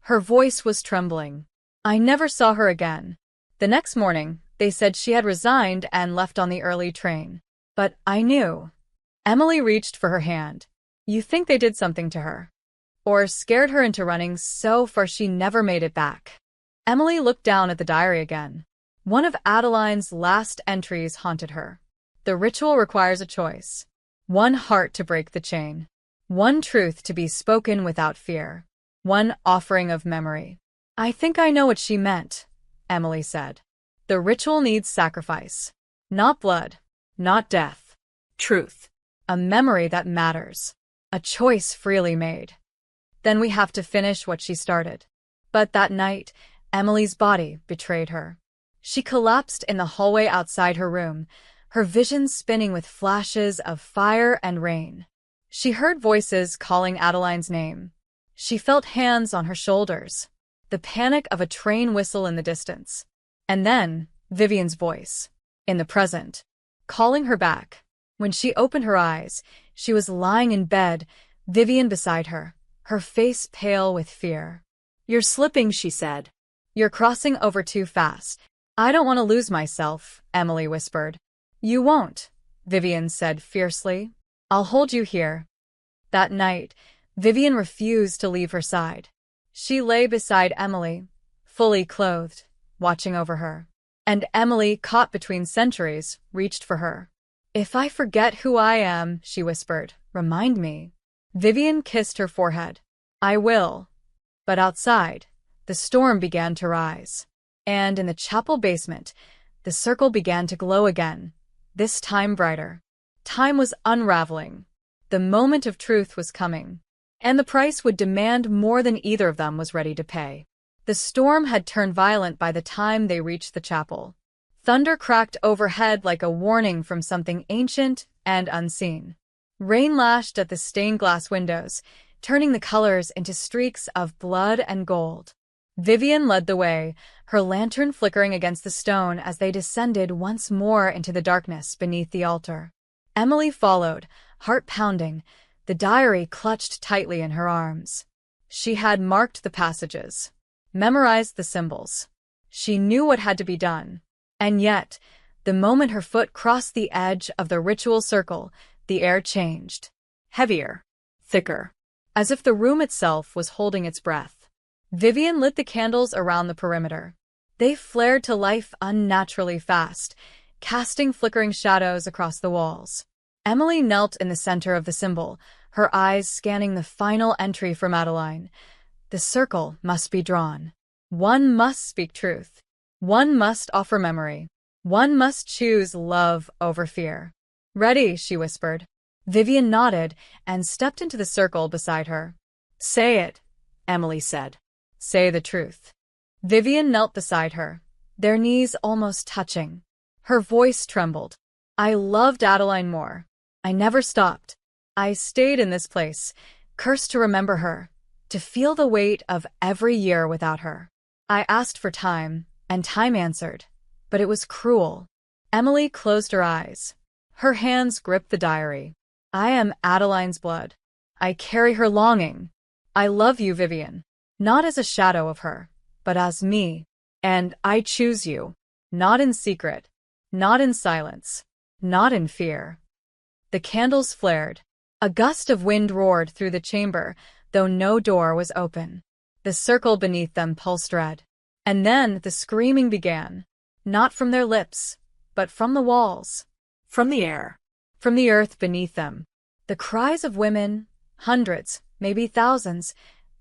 [SPEAKER 1] Her voice was trembling. I never saw her again. The next morning, they said she had resigned and left on the early train. But I knew. Emily reached for her hand. You think they did something to her? Or scared her into running so far she never made it back? Emily looked down at the diary again. One of Adeline's last entries haunted her. The ritual requires a choice. One heart to break the chain. One truth to be spoken without fear. One offering of memory. I think I know what she meant, Emily said. The ritual needs sacrifice. Not blood. Not death. Truth. A memory that matters. A choice freely made. Then we have to finish what she started. But that night, Emily's body betrayed her. She collapsed in the hallway outside her room, her vision spinning with flashes of fire and rain. She heard voices calling Adeline's name. She felt hands on her shoulders, the panic of a train whistle in the distance. And then, Vivian's voice, in the present, calling her back. When she opened her eyes, she was lying in bed, Vivian beside her, her face pale with fear. You're slipping, she said. You're crossing over too fast. I don't want to lose myself, Emily whispered. You won't, Vivian said fiercely. I'll hold you here. That night, Vivian refused to leave her side. She lay beside Emily, fully clothed, watching over her. And Emily, caught between centuries, reached for her. If I forget who I am, she whispered, remind me. Vivian kissed her forehead. I will. But outside, the storm began to rise. And in the chapel basement, the circle began to glow again, this time brighter. Time was unraveling. The moment of truth was coming. And the price would demand more than either of them was ready to pay. The storm had turned violent by the time they reached the chapel. Thunder cracked overhead like a warning from something ancient and unseen. Rain lashed at the stained glass windows, turning the colors into streaks of blood and gold. Vivian led the way, her lantern flickering against the stone as they descended once more into the darkness beneath the altar. Emily followed, heart pounding, the diary clutched tightly in her arms. She had marked the passages, memorized the symbols. She knew what had to be done. And yet, the moment her foot crossed the edge of the ritual circle, the air changed. Heavier, thicker, as if the room itself was holding its breath. Vivian lit the candles around the perimeter. They flared to life unnaturally fast, casting flickering shadows across the walls. Emily knelt in the center of the symbol, her eyes scanning the final entry from Adeline. The circle must be drawn. One must speak truth. One must offer memory. One must choose love over fear. Ready, she whispered. Vivian nodded and stepped into the circle beside her.
[SPEAKER 2] Say it, Emily said.
[SPEAKER 1] Say the truth. Vivian knelt beside her, their knees almost touching. Her voice trembled. I loved Adeline more. I never stopped. I stayed in this place, cursed to remember her, to feel the weight of every year without her. I asked for time, and time answered, but it was cruel. Emily closed her eyes. Her hands gripped the diary. I am Adeline's blood. I carry her longing. I love you, Vivian, not as a shadow of her, but as me. And I choose you, not in secret, not in silence, not in fear. The candles flared. A gust of wind roared through the chamber, though no door was open. The circle beneath them pulsed red. And then the screaming began, not from their lips, but from the walls,
[SPEAKER 2] From the air.
[SPEAKER 1] from the earth beneath them. The cries of women, hundreds, maybe thousands,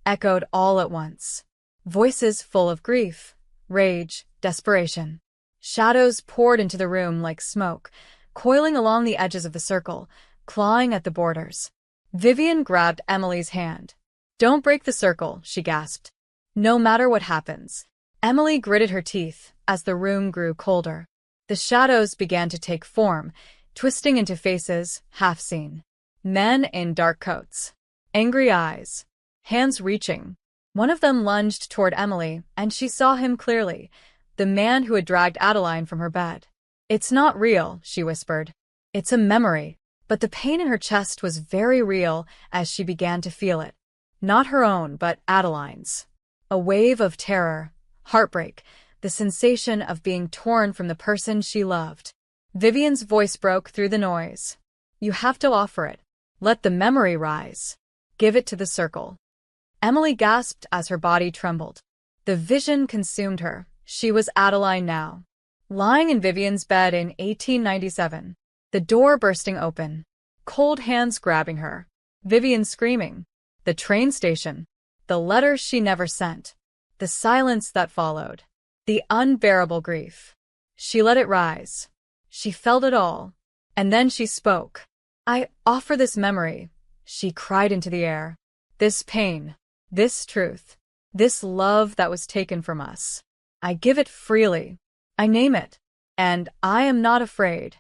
[SPEAKER 1] echoed all at once. Voices full of grief, rage, desperation. Shadows poured into the room like smoke, coiling along the edges of the circle, clawing at the borders. Vivian grabbed Emily's hand. Don't break the circle, she gasped. No matter what happens. Emily gritted her teeth as the room grew colder. The shadows began to take form, twisting into faces half seen. Men in dark coats. Angry eyes. Hands reaching. One of them lunged toward Emily, and she saw him clearly, the man who had dragged Adeline from her bed. It's not real, she whispered. It's a memory. But the pain in her chest was very real as she began to feel it. Not her own, but Adeline's. A wave of terror, heartbreak, the sensation of being torn from the person she loved. Vivian's voice broke through the noise. You have to offer it. Let the memory rise. Give it to the circle. Emily gasped as her body trembled. The vision consumed her. She was Adeline now. Lying in Vivian's bed in 1897. The door bursting open. Cold hands grabbing her. Vivian screaming. The train station. The letter she never sent. The silence that followed. The unbearable grief. She let it rise. She felt it all. And then she spoke. I offer this memory, she cried into the air. This pain. This truth. This love that was taken from us. I give it freely. I name it. And I am not afraid.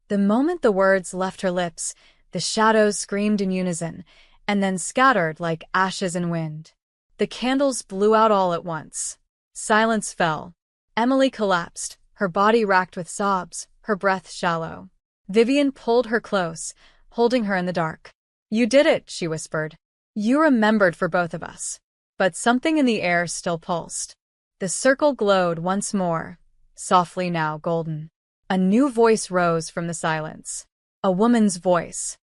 [SPEAKER 1] The moment the words left her lips, the shadows screamed in unison, and then scattered like ashes in wind. The candles blew out all at once. Silence fell. Emily collapsed, her body racked with sobs, her breath shallow. Vivian pulled her close, holding her in the dark. You did it, she whispered. You remembered for both of us. But something in the air still pulsed. The circle glowed once more, softly now golden. A new voice rose from the silence. A woman's voice.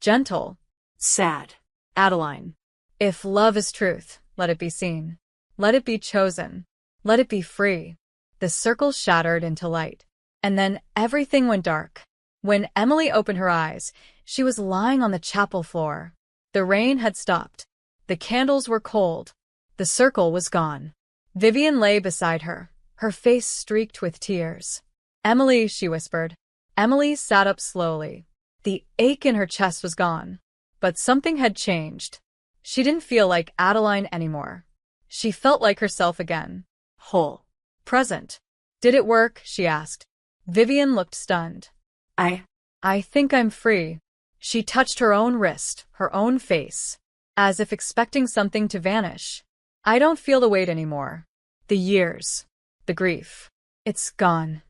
[SPEAKER 1] Gentle.
[SPEAKER 2] Sad. Adeline.
[SPEAKER 1] If love is truth, let it be seen. Let it be chosen. Let it be free. The circle shattered into light. And then everything went dark. When Emily opened her eyes, she was lying on the chapel floor. The rain had stopped. The candles were cold. The circle was gone. Vivian lay beside her, her face streaked with tears. Emily, she whispered. Emily sat up slowly. The ache in her chest was gone. But something had changed. She didn't feel like Adeline anymore. She felt like herself again.
[SPEAKER 2] Whole.
[SPEAKER 1] Present. Did it work? She asked. Vivian looked stunned. I think I'm free. She touched her own wrist, her own face, as if expecting something to vanish. I don't feel the weight anymore. The years. The grief. It's gone.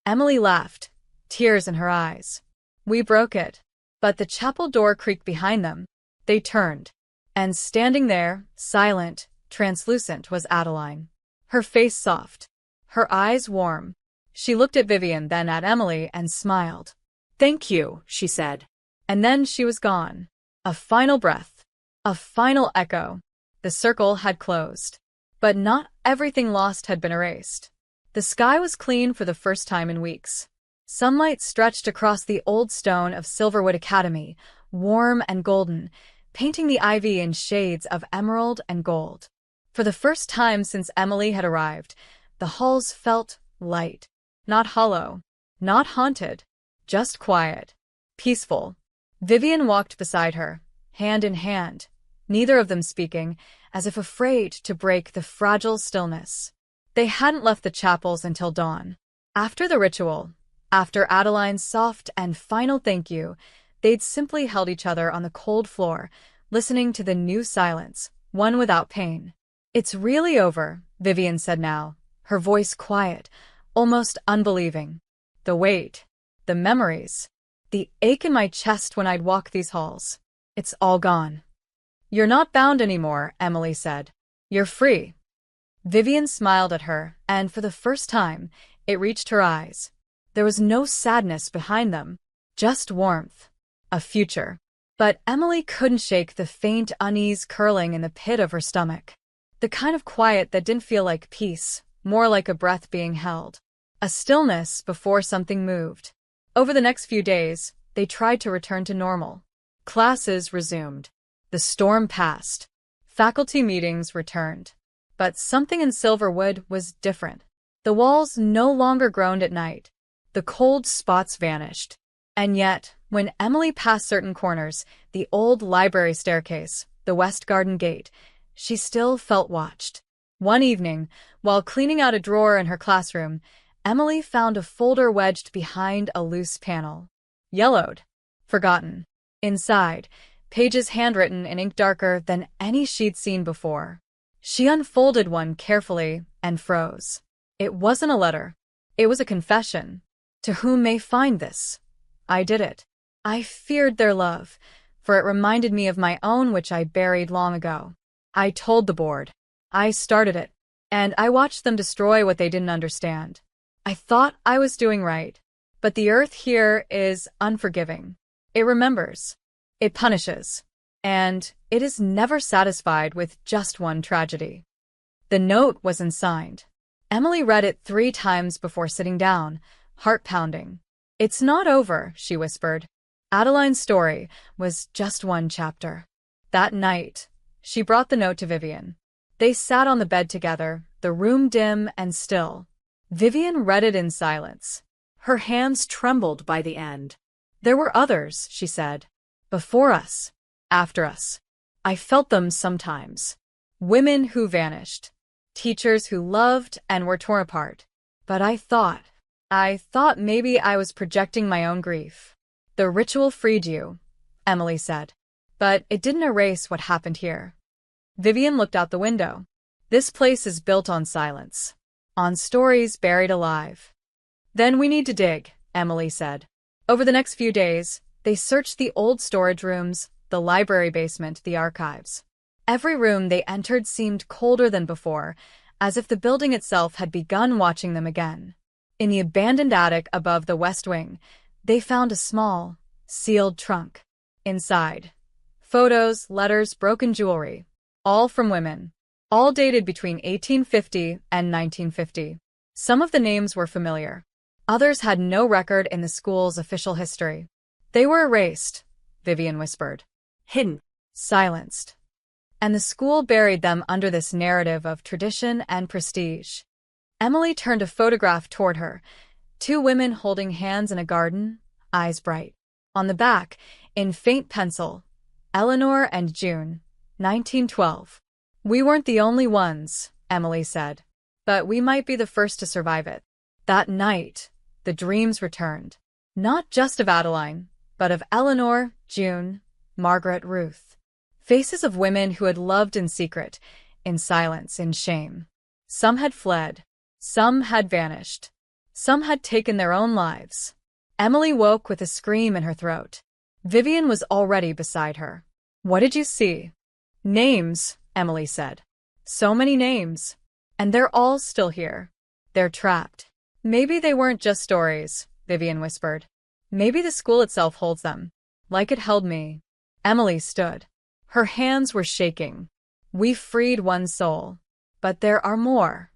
[SPEAKER 1] Emily laughed, tears in her eyes. We broke it. But the chapel door creaked behind them. They turned. And standing there, silent, translucent, was Adeline. Her face soft. Her eyes warm. She looked at Vivian, then at Emily, and smiled. Thank you, she said. And then she was gone. A final breath. A final echo. The circle had closed. But not everything lost had been erased. The sky was clean for the first time in weeks. Sunlight stretched across the old stone of Silverwood Academy, warm and golden, painting the ivy in shades of emerald and gold. For the first time since Emily had arrived, the halls felt light. Not hollow. Not haunted. Just quiet. Peaceful. Vivian walked beside her, hand in hand, neither of them speaking, as if afraid to break the fragile stillness. They hadn't left the chapels until dawn. After the ritual, after Adeline's soft and final thank you, they'd simply held each other on the cold floor, listening to the new silence, one without pain. "It's really over," Vivian said now, her voice quiet, almost unbelieving. "The weight, the memories, the ache in my chest when I'd walk these halls. It's all gone." "You're not bound anymore," Emily said. "You're free." Vivian smiled at her, and for the first time, it reached her eyes. There was no sadness behind them, just warmth. A future. But Emily couldn't shake the faint unease curling in the pit of her stomach. The kind of quiet that didn't feel like peace, more like a breath being held. A stillness before something moved. Over the next few days, they tried to return to normal. Classes resumed. The storm passed. Faculty meetings returned. But something in Silverwood was different. The walls no longer groaned at night. The cold spots vanished. And yet, when Emily passed certain corners, the old library staircase, the West Garden gate, she still felt watched. One evening, while cleaning out a drawer in her classroom, Emily found a folder wedged behind a loose panel. Yellowed. Forgotten. Inside, pages handwritten in ink darker than any she'd seen before. She unfolded one carefully and froze. It wasn't a letter. It was a confession. "To whom may find this? I did it. I feared their love, for it reminded me of my own which I buried long ago. I told the board. I started it, and I watched them destroy what they didn't understand. I thought I was doing right, but the earth here is unforgiving. It remembers. It punishes. And it is never satisfied with just one tragedy." The note was unsigned. Emily read it 3 times before sitting down, heart pounding. "It's not over," she whispered. Adeline's story was just one chapter. That night, she brought the note to Vivian. They sat on the bed together, the room dim and still. Vivian read it in silence.
[SPEAKER 2] Her hands trembled by the end.
[SPEAKER 1] "There were others," she said. "Before us. After us. I felt them sometimes. Women who vanished. Teachers who loved and were torn apart. But I thought maybe I was projecting my own grief." "The ritual freed you," Emily said. "But it didn't erase what happened here." Vivian looked out the window. "This place is built on silence. On stories buried alive." "Then we need to dig," Emily said. Over the next few days, they searched the old storage rooms, the library basement, the archives. Every room they entered seemed colder than before, as if the building itself had begun watching them again. In the abandoned attic above the west wing, they found a small, sealed trunk. Inside, photos, letters, broken jewelry, all from women, all dated between 1850 and 1950. Some of the names were familiar. Others had no record in the school's official history. "They were erased," Vivian whispered.
[SPEAKER 2] "Hidden."
[SPEAKER 1] Silenced. And the school buried them under this narrative of tradition and prestige. Emily turned a photograph toward her. 2 women holding hands in a garden, eyes bright. On the back, in faint pencil, "Eleanor and June, 1912. "We weren't the only ones," Emily said. "But we might be the first to survive it." That night, the dreams returned. Not just of Adeline, but of Eleanor, June, Margaret, Ruth. Faces of women who had loved in secret, in silence, in shame. Some had fled. Some had vanished. Some had taken their own lives. Emily woke with a scream in her throat. Vivian was already beside her. "What did you see?" "Names," Emily said. "So many names. And they're all still here. They're trapped." "Maybe they weren't just stories," Vivian whispered. "Maybe the school itself holds them. Like it held me." Emily stood. Her hands were shaking. "We freed one soul. But there are more."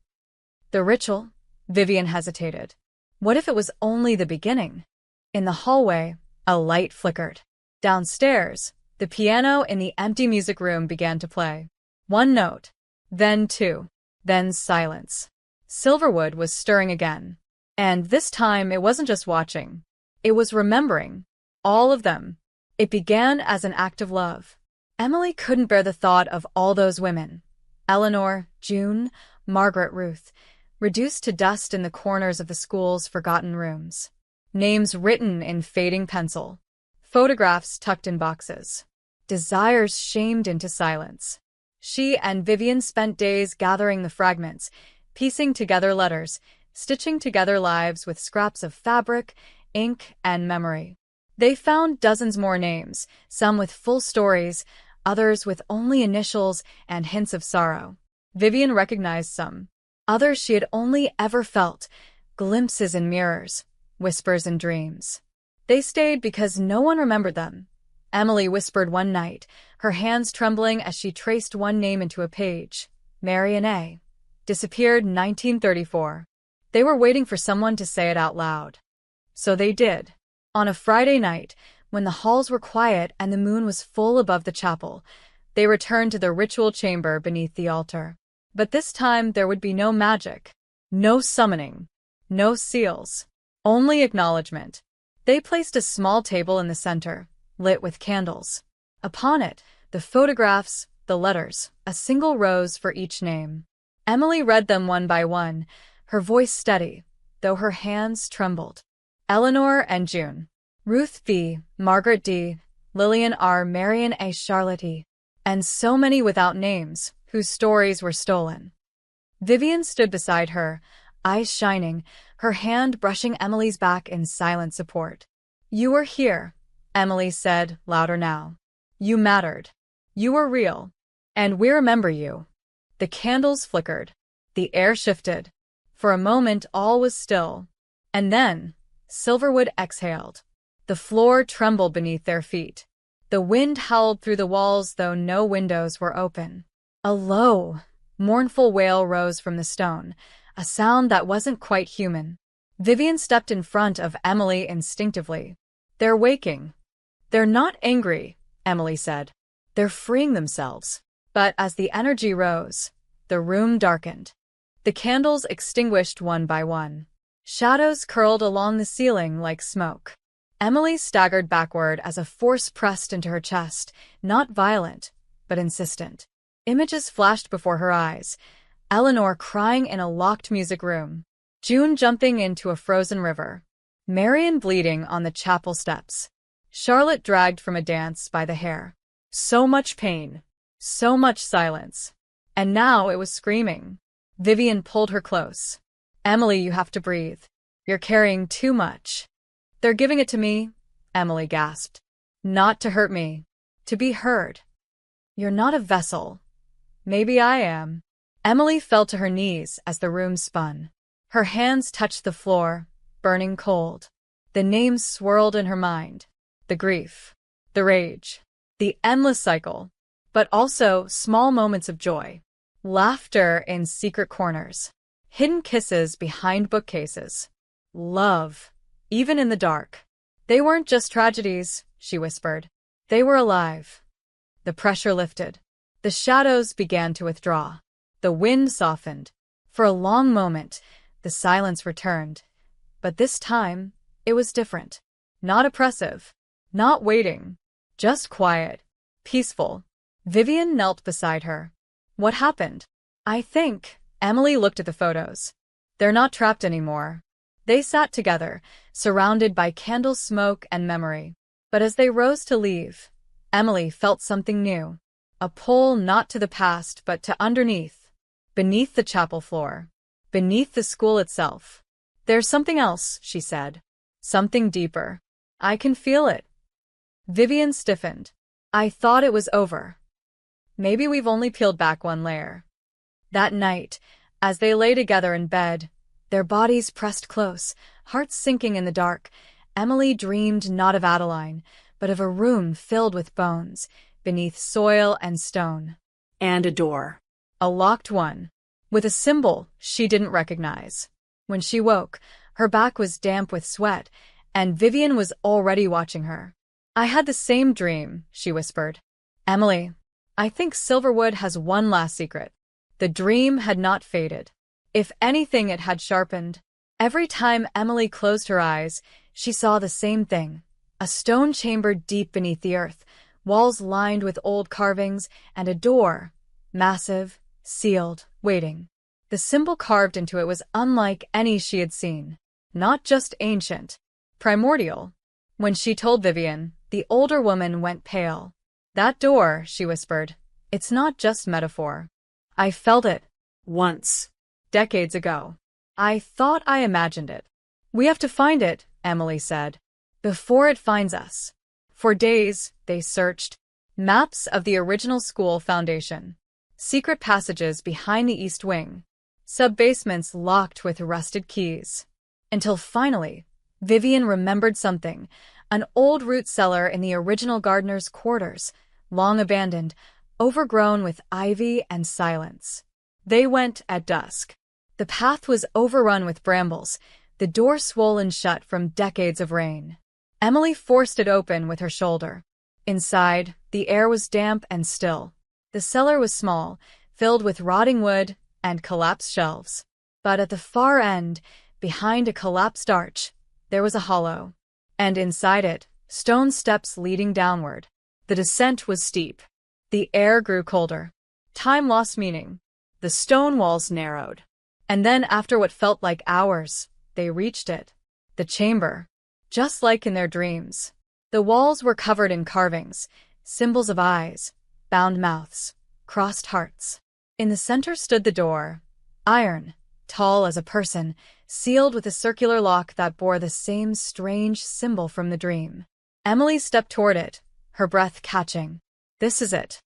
[SPEAKER 1] "The ritual?" Vivian hesitated. What if it was only the beginning? In the hallway, a light flickered. Downstairs, the piano in the empty music room began to play. 1 note, then 2, then silence. Silverwood was stirring again. And this time it wasn't just watching. It was remembering. All of them. It began as an act of love. Emily couldn't bear the thought of all those women. Eleanor, June, Margaret, Ruth, reduced to dust in the corners of the school's forgotten rooms. Names written in fading pencil. Photographs tucked in boxes. Desires shamed into silence. She and Vivian spent days gathering the fragments, piecing together letters, stitching together lives with scraps of fabric, ink, and memory. They found dozens more names, some with full stories, others with only initials and hints of sorrow. Vivian recognized some. Others she had only ever felt, glimpses in mirrors, whispers in dreams. They stayed because no one remembered them. Emily whispered one night, her hands trembling as she traced one name into a page. Marion A. Disappeared 1934. They were waiting for someone to say it out loud. So they did. On a Friday night, when the halls were quiet and the moon was full above the chapel, they returned to the ritual chamber beneath the altar. But this time there would be no magic, no summoning, no seals, only acknowledgement. They placed a small table in the center, lit with candles. Upon it, the photographs, the letters, a single rose for each name. Emily read them one by one, her voice steady, though her hands trembled. Eleanor and June. Ruth V., Margaret D., Lillian R., Marion A., Charlotte E., and so many without names, whose stories were stolen. Vivian stood beside her, eyes shining, her hand brushing Emily's back in silent support. "You were here," Emily said, louder now. "You mattered. You were real. And we remember you." The candles flickered. The air shifted. For a moment all was still. And then, Silverwood exhaled. The floor trembled beneath their feet. The wind howled through the walls though no windows were open. A low, mournful wail rose from the stone, a sound that wasn't quite human. Vivian stepped in front of Emily instinctively. "They're waking." "They're not angry," Emily said. "They're freeing themselves." But as the energy rose, the room darkened. The candles extinguished one by one. Shadows curled along the ceiling like smoke. Emily staggered backward as a force pressed into her chest, not violent, but insistent. Images flashed before her eyes. Eleanor crying in a locked music room. June jumping into a frozen river. Marion bleeding on the chapel steps. Charlotte dragged from a dance by the hair. So much pain. So much silence. And now it was screaming. Vivian pulled her close. "Emily, you have to breathe. You're carrying too much." "They're giving it to me," Emily gasped. "Not to hurt me. To be heard." "You're not a vessel." "Maybe I am." Emily fell to her knees as the room spun. Her hands touched the floor, burning cold. The names swirled in her mind. The grief. The rage. The endless cycle. But also small moments of joy. Laughter in secret corners. Hidden kisses behind bookcases. Love. Even in the dark. "They weren't just tragedies," she whispered. "They were alive." The pressure lifted. The shadows began to withdraw. The wind softened. For a long moment, the silence returned. But this time, it was different. Not oppressive. Not waiting. Just quiet. Peaceful. Vivian knelt beside her. "What happened?" "I think," Emily looked at the photos. "They're not trapped anymore." They sat together, surrounded by candle smoke and memory. But as they rose to leave, Emily felt something new. A pull not to the past but to underneath. Beneath the chapel floor. Beneath the school itself. "There's something else," she said. "Something deeper. I can feel it." Vivian stiffened. "I thought it was over." "Maybe we've only peeled back one layer." That night, as they lay together in bed, their bodies pressed close, hearts sinking in the dark, Emily dreamed not of Adeline, but of a room filled with bones, beneath soil and stone.
[SPEAKER 2] And a door.
[SPEAKER 1] A locked one, with a symbol she didn't recognize. When she woke, her back was damp with sweat, and Vivian was already watching her. "I had the same dream," she whispered. "Emily, I think Silverwood has one last secret." The dream had not faded. If anything, it had sharpened. Every time Emily closed her eyes, she saw the same thing. A stone chamber deep beneath the earth, walls lined with old carvings, and a door, massive, sealed, waiting. The symbol carved into it was unlike any she had seen. Not just ancient, primordial. When she told Vivian, the older woman went pale. "That door," she whispered, "it's not just metaphor. I felt it. Once. Decades ago. I thought I imagined it." "We have to find it," Emily said, "before it finds us." For days, they searched. Maps of the original school foundation. Secret passages behind the east wing. Sub-basements locked with rusted keys. Until finally, Vivian remembered something. An old root cellar in the original gardener's quarters, long abandoned, overgrown with ivy and silence. They went at dusk. The path was overrun with brambles, the door swollen shut from decades of rain. Emily forced it open with her shoulder. Inside, the air was damp and still. The cellar was small, filled with rotting wood and collapsed shelves. But at the far end, behind a collapsed arch, there was a hollow. And inside it, stone steps leading downward. The descent was steep. The air grew colder. Time lost meaning. The stone walls narrowed. And then, after what felt like hours, they reached it. The chamber. Just like in their dreams. The walls were covered in carvings, symbols of eyes, bound mouths, crossed hearts. In the center stood the door, iron, tall as a person, sealed with a circular lock that bore the same strange symbol from the dream. Emily stepped toward it, her breath catching. "This is it."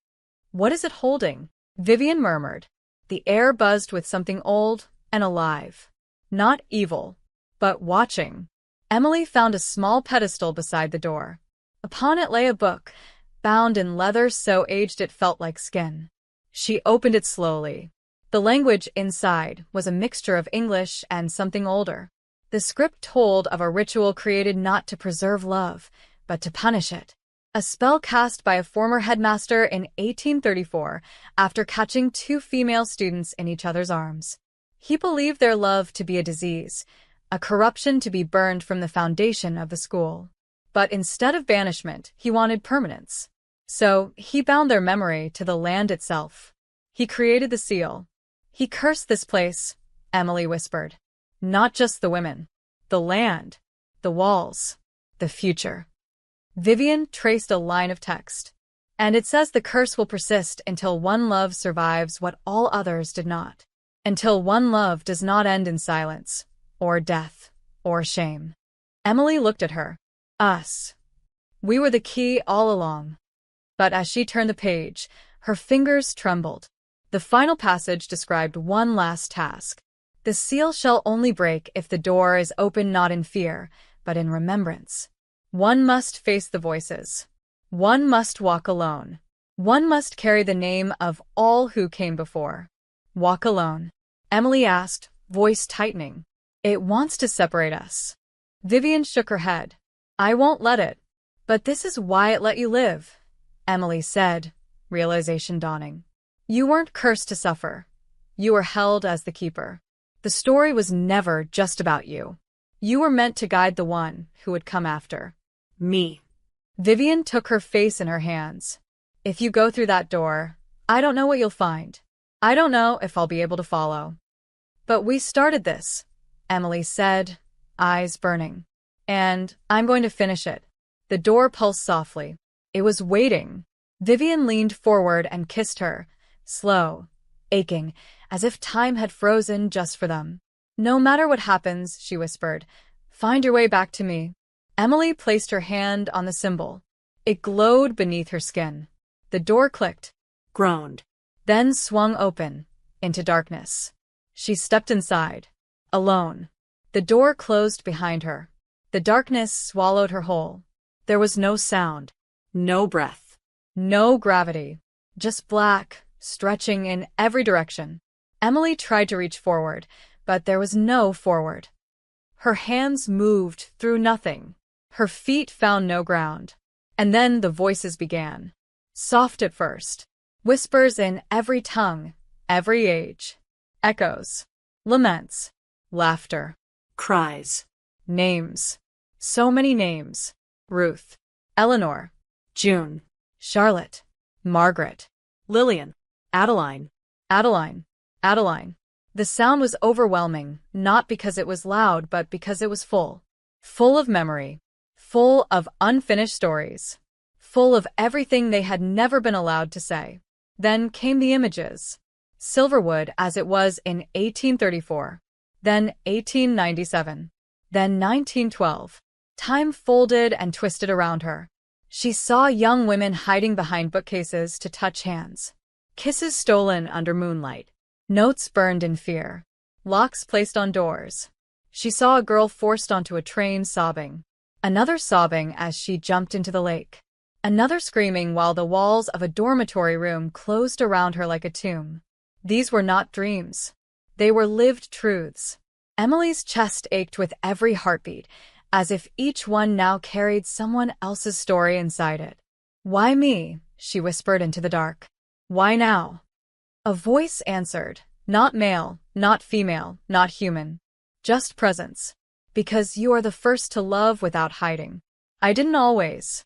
[SPEAKER 1] "What is it holding?" Vivian murmured. The air buzzed with something old and alive. Not evil, but watching. Emily found a small pedestal beside the door. Upon it lay a book, bound in leather so aged it felt like skin. She opened it slowly. The language inside was a mixture of English and something older. The script told of a ritual created not to preserve love, but to punish it. A spell cast by a former headmaster in 1834 after catching two female students in each other's arms. He believed their love to be a disease, a corruption to be burned from the foundation of the school. But instead of banishment, he wanted permanence. So he bound their memory to the land itself. He created the seal. "He cursed this place," Emily whispered. "Not just the women. The land. The walls. The future." Vivian traced a line of text. "And it says the curse will persist until one love survives what all others did not. Until one love does not end in silence, or death, or shame." Emily looked at her. "Us. We were the key all along." But as she turned the page, her fingers trembled. The final passage described one last task. "The seal shall only break if the door is opened not in fear, but in remembrance. One must face the voices. One must walk alone. One must carry the name of all who came before." "Walk alone?" Emily asked, voice tightening. "It wants to separate us." Vivian shook her head. "I won't let it." "But this is why it let you live," Emily said, realization dawning. "You weren't cursed to suffer. You were held as the keeper. The story was never just about you. You were meant to guide the one who would come after." "Me." Vivian took her face in her hands. "If you go through that door, I don't know what you'll find. I don't know if I'll be able to follow." "But we started this," Emily said, eyes burning. "And I'm going to finish it." The door pulsed softly. It was waiting. Vivian leaned forward and kissed her, slow, aching, as if time had frozen just for them. "No matter what happens," she whispered, "find your way back to me." Emily placed her hand on the symbol. It glowed beneath her skin. The door clicked, groaned, then swung open, into darkness. She stepped inside, alone. The door closed behind her. The darkness swallowed her whole. There was no sound, no breath, no gravity, just black, stretching in every direction. Emily tried to reach forward, but there was no forward. Her hands moved through nothing. Her feet found no ground. And then the voices began. Soft at first. Whispers in every tongue, every age. Echoes. Laments. Laughter.
[SPEAKER 2] Cries.
[SPEAKER 1] Names. So many names. Ruth. Eleanor.
[SPEAKER 2] June.
[SPEAKER 1] Charlotte. Margaret.
[SPEAKER 2] Lillian. Adeline.
[SPEAKER 1] Adeline. Adeline. The sound was overwhelming, not because it was loud, but because it was full. Full of memory. Full of unfinished stories. Full of everything they had never been allowed to say. Then came the images. Silverwood as it was in 1834. Then 1897. Then 1912. Time folded and twisted around her. She saw young women hiding behind bookcases to touch hands. Kisses stolen under moonlight. Notes burned in fear. Locks placed on doors. She saw a girl forced onto a train sobbing. Another sobbing as she jumped into the lake. Another screaming while the walls of a dormitory room closed around her like a tomb. These were not dreams. They were lived truths. Emily's chest ached with every heartbeat, as if each one now carried someone else's story inside it. "Why me?" she whispered into the dark. "Why now?" A voice answered, not male, not female, not human. Just presence. "Because you are the first to love without hiding. I didn't always."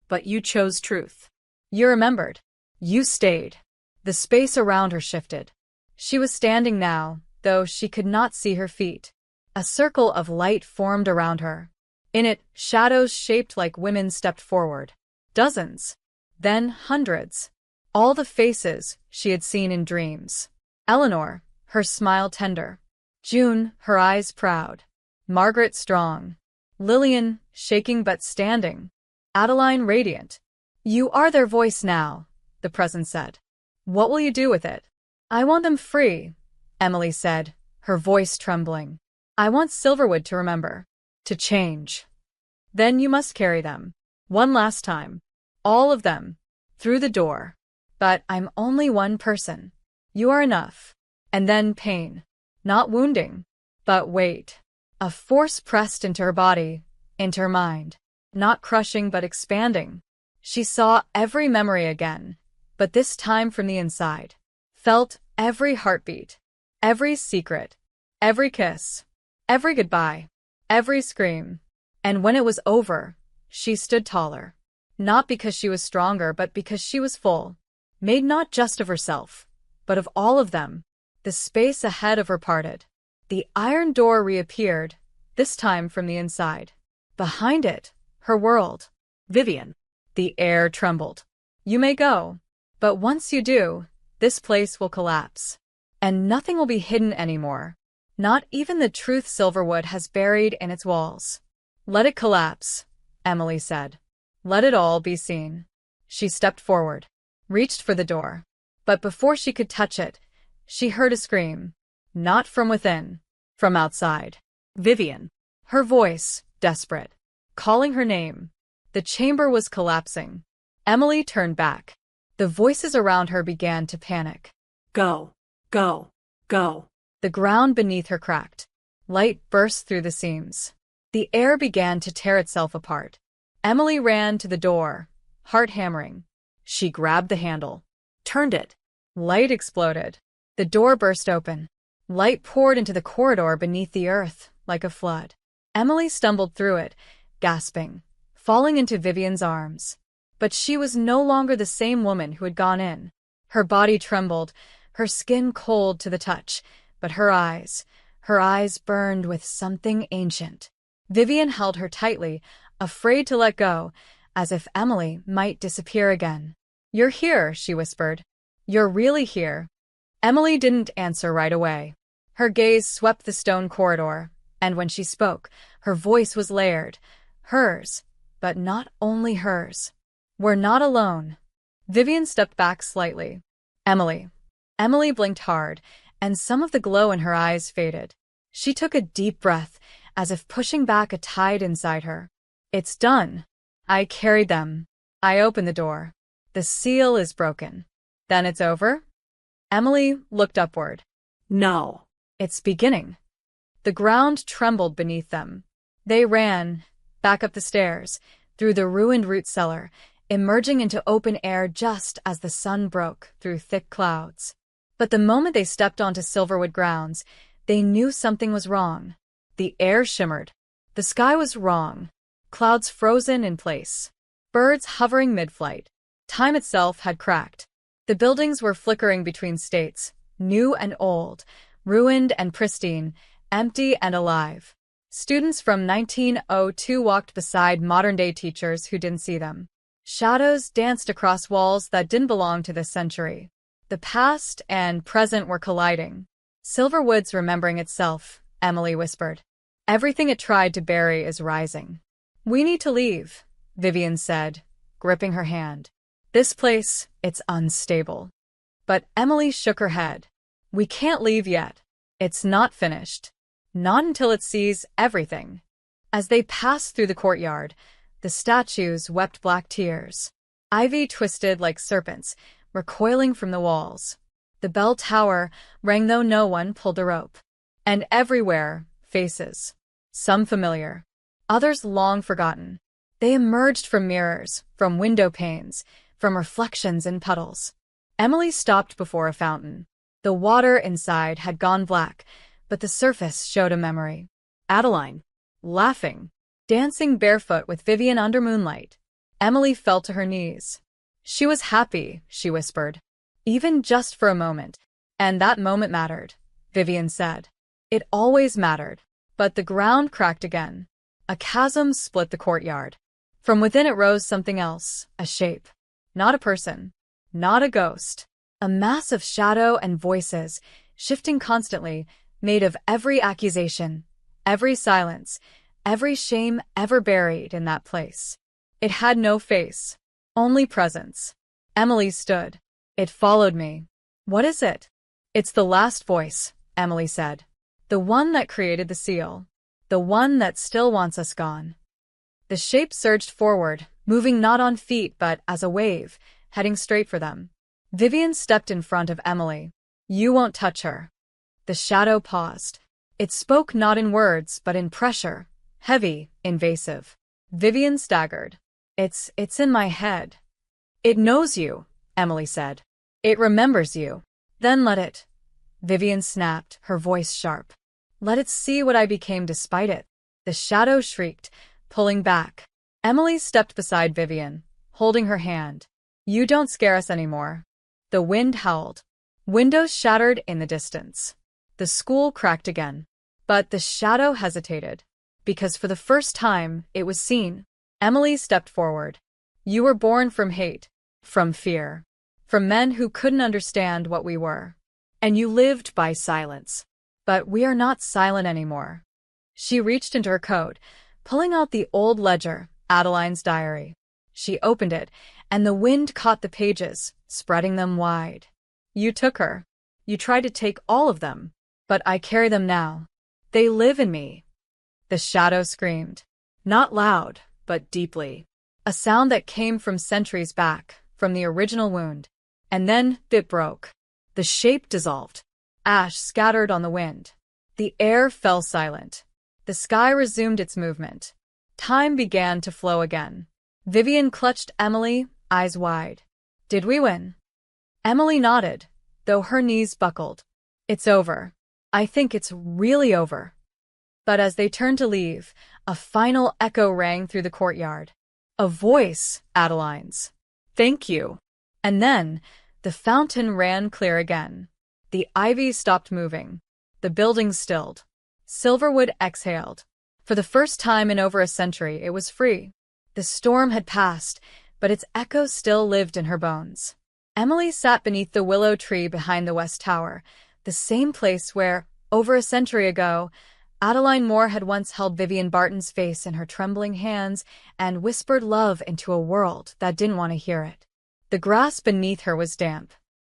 [SPEAKER 2] But you chose truth.
[SPEAKER 1] You remembered. You stayed. The space around her shifted. She was standing now, though she could not see her feet. A circle of light formed around her. In it, shadows shaped like women stepped forward. Dozens. Then hundreds. All the faces she had seen in dreams. Eleanor, her smile tender. June, her eyes proud. Margaret strong. Lillian, shaking but standing. Adeline radiant. "You are their voice now," the presence said. "What will you do with it?" "I want them free," Emily said, her voice trembling. "I want Silverwood to remember. To change. Then you must carry them. One last time. All of them. Through the door. But I'm only one person. You are enough." And then pain. Not wounding. But weight. A force pressed into her body, into her mind. Not crushing but expanding. She saw every memory again, but this time from the inside. Felt every heartbeat. Every secret. Every kiss. Every goodbye. Every scream. And when it was over, she stood taller. Not because she was stronger, but because she was full. Made not just of herself, but of all of them. The space ahead of her parted. The iron door reappeared, this time from the inside. Behind it, her world.
[SPEAKER 2] Vivian.
[SPEAKER 1] The air trembled. "You may go. But once you do, this place will collapse. And nothing will be hidden anymore. Not even the truth Silverwood has buried in its walls." "Let it collapse," Emily said. "Let it all be seen." She stepped forward. Reached for the door. But before she could touch it, she heard a scream. Not from within. From outside.
[SPEAKER 2] Vivian.
[SPEAKER 1] Her voice, desperate. Calling her name. The chamber was collapsing. Emily turned back. The voices around her began to panic.
[SPEAKER 2] "Go. Go. Go."
[SPEAKER 1] The ground beneath her cracked. Light burst through the seams. The air began to tear itself apart. Emily ran to the door, heart hammering. She grabbed the handle.
[SPEAKER 2] Turned it.
[SPEAKER 1] Light exploded. The door burst open. Light poured into the corridor beneath the earth, like a flood. Emily stumbled through it, gasping, falling into Vivian's arms. But she was no longer the same woman who had gone in. Her body trembled, her skin cold to the touch, but her eyes burned with something ancient. Vivian held her tightly, afraid to let go, as if Emily might disappear again. "You're here," she whispered. "You're really here." Emily didn't answer right away. Her gaze swept the stone corridor, and when she spoke, her voice was layered. Hers, but not only hers. "We're not alone." Vivian stepped back slightly. "Emily." Emily blinked hard, and some of the glow in her eyes faded. She took a deep breath, as if pushing back a tide inside her. "It's done. I carried them. I opened the door. The seal is broken. Then it's over?" Emily looked upward.
[SPEAKER 2] "No."
[SPEAKER 1] "It's beginning." The ground trembled beneath them. They ran, back up the stairs, through the ruined root cellar, emerging into open air just as the sun broke through thick clouds. But the moment they stepped onto Silverwood grounds, they knew something was wrong. The air shimmered. The sky was wrong. Clouds frozen in place. Birds hovering mid-flight. Time itself had cracked. The buildings were flickering between states, new and old, ruined and pristine, empty and alive. Students from 1902 walked beside modern-day teachers who didn't see them. Shadows danced across walls that didn't belong to this century. The past and present were colliding. Silverwood's remembering itself, Emily whispered. Everything it tried to bury is rising. We need to leave, Vivian said, gripping her hand. This place, it's unstable. But Emily shook her head. We can't leave yet. It's not finished. Not until it sees everything. As they passed through the courtyard, the statues wept black tears. Ivy twisted like serpents, recoiling from the walls. The bell tower rang though no one pulled a rope. And everywhere, faces. Some familiar. Others long forgotten. They emerged from mirrors, from window panes, from reflections in puddles. Emily stopped before a fountain. The water inside had gone black, but the surface showed a memory. Adeline, laughing, dancing barefoot with Vivian under moonlight. Emily fell to her knees. She was happy, she whispered. Even just for a moment. And that moment mattered, Vivian said. It always mattered. But the ground cracked again. A chasm split the courtyard. From within it rose something else, a shape. Not a person. Not a ghost. A mass of shadow and voices, shifting constantly, made of every accusation, every silence, every shame ever buried in that place. It had no face, only presence. Emily stood. It followed me. What is it? It's the last voice, Emily said. The one that created the seal. The one that still wants us gone. The shape surged forward, moving not on feet but as a wave, heading straight for them. Vivian stepped in front of Emily. You won't touch her. The shadow paused. It spoke not in words but in pressure, heavy, invasive. Vivian staggered. It's in my head. It knows you, Emily said. It remembers you. Then let it. Vivian snapped, her voice sharp. Let it see what I became despite it. The shadow shrieked, pulling back. Emily stepped beside Vivian, holding her hand. You don't scare us anymore. The wind howled. Windows shattered in the distance. The school cracked again. But the shadow hesitated. Because for the first time, it was seen. Emily stepped forward. You were born from hate, from fear, from men who couldn't understand what we were. And you lived by silence. But we are not silent anymore. She reached into her coat, pulling out the old ledger, Adeline's diary. She opened it, and the wind caught the pages, spreading them wide. You took her. You tried to take all of them. But I carry them now. They live in me. The shadow screamed. Not loud, but deeply. A sound that came from centuries back, from the original wound. And then it broke. The shape dissolved. Ash scattered on the wind. The air fell silent. The sky resumed its movement. Time began to flow again. Vivian clutched Emily, eyes wide. Did we win? Emily nodded, though her knees buckled. It's over. I think it's really over. But as they turned to leave, a final echo rang through the courtyard. A voice, Adeline's. Thank you. And then, the fountain ran clear again. The ivy stopped moving. The building stilled. Silverwood exhaled. For the first time in over a century, it was free. The storm had passed, but its echo still lived in her bones. Emily sat beneath the willow tree behind the West Tower, the same place where, over a century ago, Adeline Moore had once held Vivian Barton's face in her trembling hands and whispered love into a world that didn't want to hear it. The grass beneath her was damp.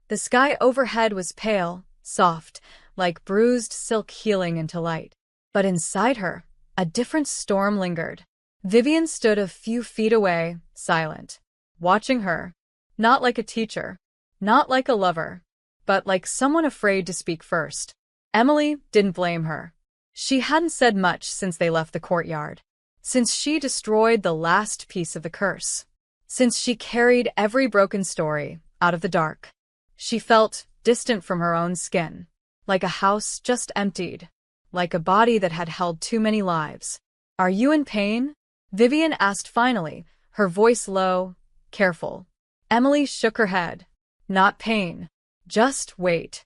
[SPEAKER 1] The sky overhead was pale, soft, like bruised silk healing into light. But inside her, a different storm lingered. Vivian stood a few feet away, silent, watching her, not like a teacher, not like a lover, but like someone afraid to speak first. Emily didn't blame her. She hadn't said much since they left the courtyard, since she destroyed the last piece of the curse, since she carried every broken story out of the dark. She felt distant from her own skin, like a house just emptied, like a body that had held too many lives. Are you in pain? Vivian asked finally, her voice low, careful. Emily shook her head. Not pain. Just wait.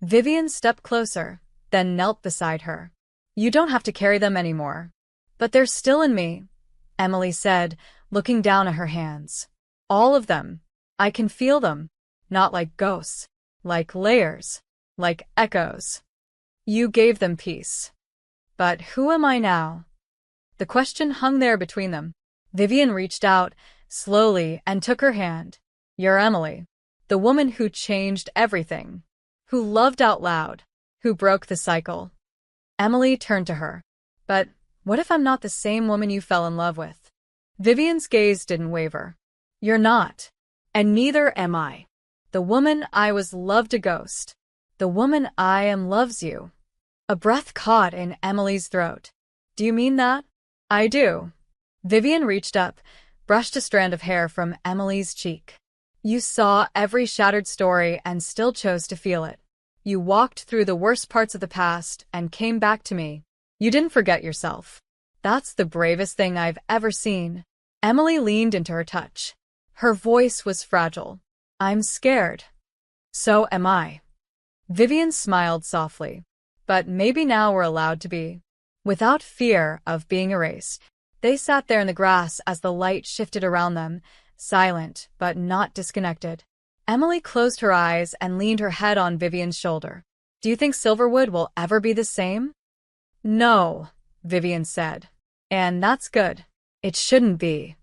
[SPEAKER 1] Vivian stepped closer, then knelt beside her. You don't have to carry them anymore. But they're still in me, Emily said, looking down at her hands. All of them. I can feel them. Not like ghosts. Like layers. Like echoes. You gave them peace. But who am I now? The question hung there between them. Vivian reached out, slowly, and took her hand. You're Emily. The woman who changed everything. Who loved out loud. Who broke the cycle. Emily turned to her. But what if I'm not the same woman you fell in love with? Vivian's gaze didn't waver. You're not.
[SPEAKER 2] And neither am I.
[SPEAKER 1] The woman I was loved a ghost. The woman I am loves you. A breath caught in Emily's throat. Do you mean that? I do. Vivian reached up, brushed a strand of hair from Emily's cheek. You saw every shattered story and still chose to feel it. You walked through the worst parts of the past and came back to me. You didn't forget yourself. That's the bravest thing I've ever seen. Emily leaned into her touch. Her voice was fragile. I'm scared. So am I. Vivian smiled softly. But maybe now we're allowed to be. Without fear of being erased. They sat there in the grass as the light shifted around them, silent but not disconnected. Emily closed her eyes and leaned her head on Vivian's shoulder. Do you think Silverwood will ever be the same? No, Vivian said. And that's good. It shouldn't be.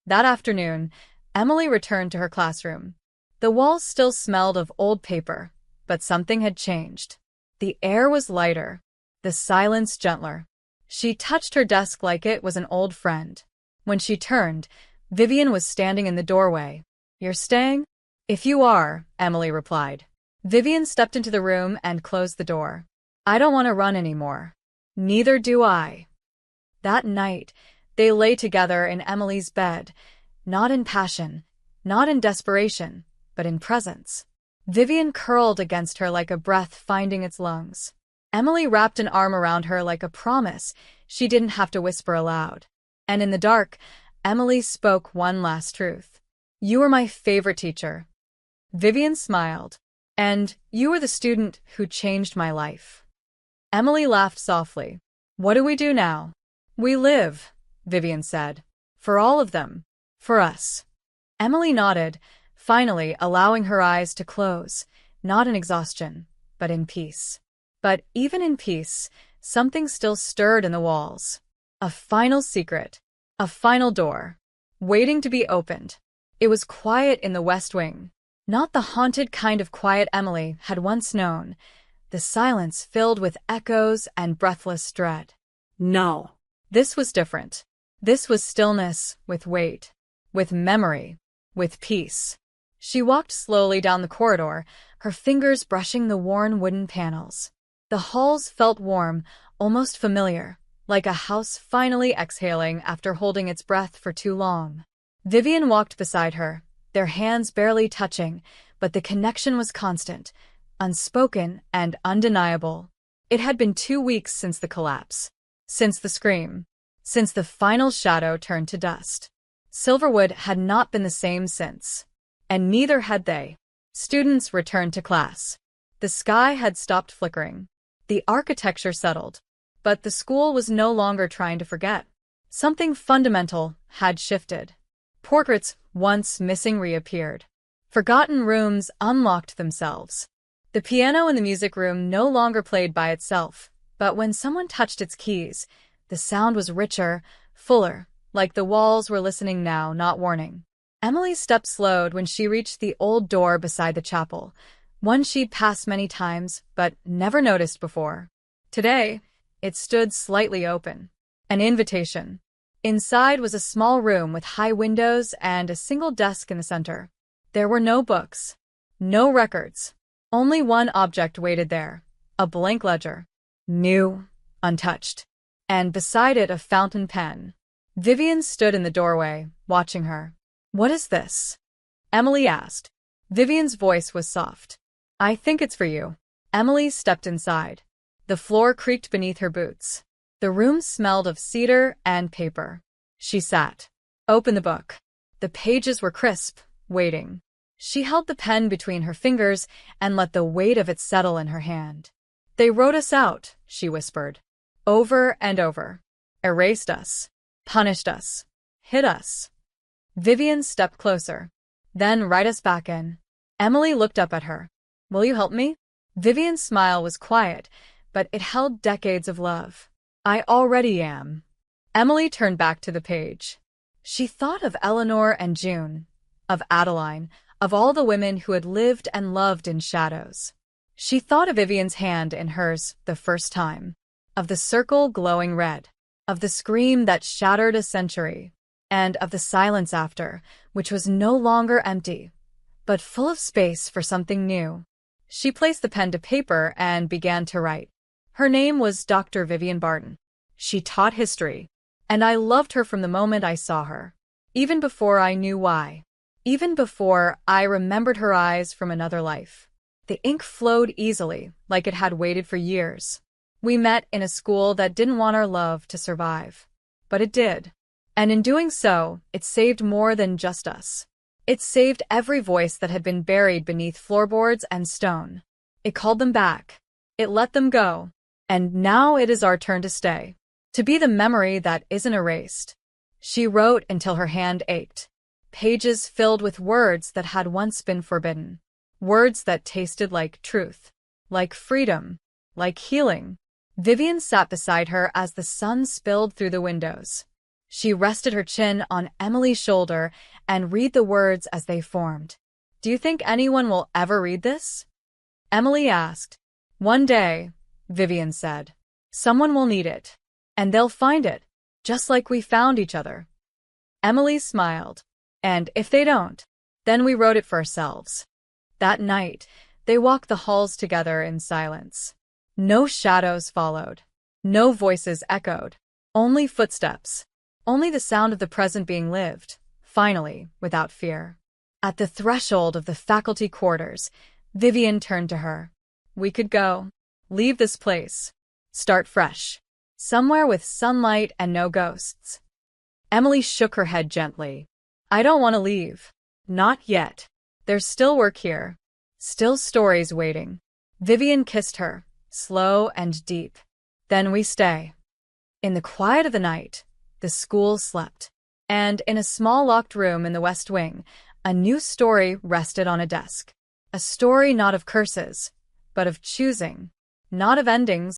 [SPEAKER 1] That afternoon, Emily returned to her classroom. The walls still smelled of old paper, but something had changed. The air was lighter, the silence gentler. She touched her desk like it was an old friend. When she turned, Vivian was standing in the doorway. You're staying? If you are, Emily replied. Vivian stepped into the room and closed the door. I don't want to run anymore. Neither do I. That night, they lay together in Emily's bed, not in passion, not in desperation, but in presence. Vivian curled against her like a breath finding its lungs. Emily wrapped an arm around her like a promise she didn't have to whisper aloud. And in the dark, Emily spoke one last truth. You were my favorite teacher. Vivian smiled. And you were the student who changed my life. Emily laughed softly. What do we do now? We live, Vivian said. For all of them. For us. Emily nodded, finally allowing her eyes to close, not in exhaustion, but in peace. But even in peace, something still stirred in the walls. A final secret. A final door. Waiting to be opened. It was quiet in the West Wing. Not the haunted kind of quiet Emily had once known. The silence filled with echoes and breathless dread.
[SPEAKER 2] No.
[SPEAKER 1] This was different. This was stillness with weight. With memory. With peace. She walked slowly down the corridor, her fingers brushing the worn wooden panels. The halls felt warm, almost familiar, like a house finally exhaling after holding its breath for too long. Vivian walked beside her, their hands barely touching, but the connection was constant, unspoken and undeniable. It had been 2 weeks since the collapse, since the scream, since the final shadow turned to dust. Silverwood had not been the same since. And neither had they. Students returned to class. The sky had stopped flickering. The architecture settled. But the school was no longer trying to forget. Something fundamental had shifted. Portraits once missing reappeared. Forgotten rooms unlocked themselves. The piano in the music room no longer played by itself, but when someone touched its keys, the sound was richer, fuller, like the walls were listening now, not warning. Emily's step slowed when she reached the old door beside the chapel, one she'd passed many times but never noticed before. Today, it stood slightly open. An invitation. Inside was a small room with high windows and a single desk in the center. There were no books, no records. Only one object waited there, a blank ledger. New, untouched. And beside it a fountain pen. Vivian stood in the doorway, watching her. What is this? Emily asked. Vivian's voice was soft. I think it's for you. Emily stepped inside. The floor creaked beneath her boots. The room smelled of cedar and paper. She sat. Opened the book. The pages were crisp, waiting. She held the pen between her fingers and let the weight of it settle in her hand. They wrote us out, she whispered. Over and over. Erased us. Punished us. Hit us. Vivian stepped closer. Then write us back in. Emily looked up at her. Will you help me? Vivian's smile was quiet, but it held decades of love. I already am. Emily turned back to the page. She thought of Eleanor and June, of Adeline, of all the women who had lived and loved in shadows. She thought of Vivian's hand in hers the first time, of the circle glowing red, of the scream that shattered a century, and of the silence after, which was no longer empty, but full of space for something new. She placed the pen to paper and began to write. Her name was Dr. Vivian Barton. She taught history, and I loved her from the moment I saw her, even before I knew why, even before I remembered her eyes from another life. The ink flowed easily, like it had waited for years. We met in a school that didn't want our love to survive, but it did. And in doing so, it saved more than just us. It saved every voice that had been buried beneath floorboards and stone. It called them back. It let them go. And now it is our turn to stay. To be the memory that isn't erased. She wrote until her hand ached. Pages filled with words that had once been forbidden. Words that tasted like truth, like freedom, like healing. Vivian sat beside her as the sun spilled through the windows. She rested her chin on Emily's shoulder and read the words as they formed. Do you think anyone will ever read this? Emily asked. One day, Vivian said. Someone will need it. And they'll find it, just like we found each other. Emily smiled. And if they don't, then we wrote it for ourselves. That night, they walked the halls together in silence. No shadows followed. No voices echoed. Only footsteps. Only the sound of the present being lived, finally, without fear. At the threshold of the faculty quarters, Vivian turned to her. We could go. Leave this place. Start fresh. Somewhere with sunlight and no ghosts. Emily shook her head gently. I don't want to leave. Not yet. There's still work here. Still stories waiting. Vivian kissed her, slow and deep. Then we stay. In the quiet of the night, the school slept. And in a small locked room in the West Wing, a new story rested on a desk. A story not of curses, but of choosing. Not of endings,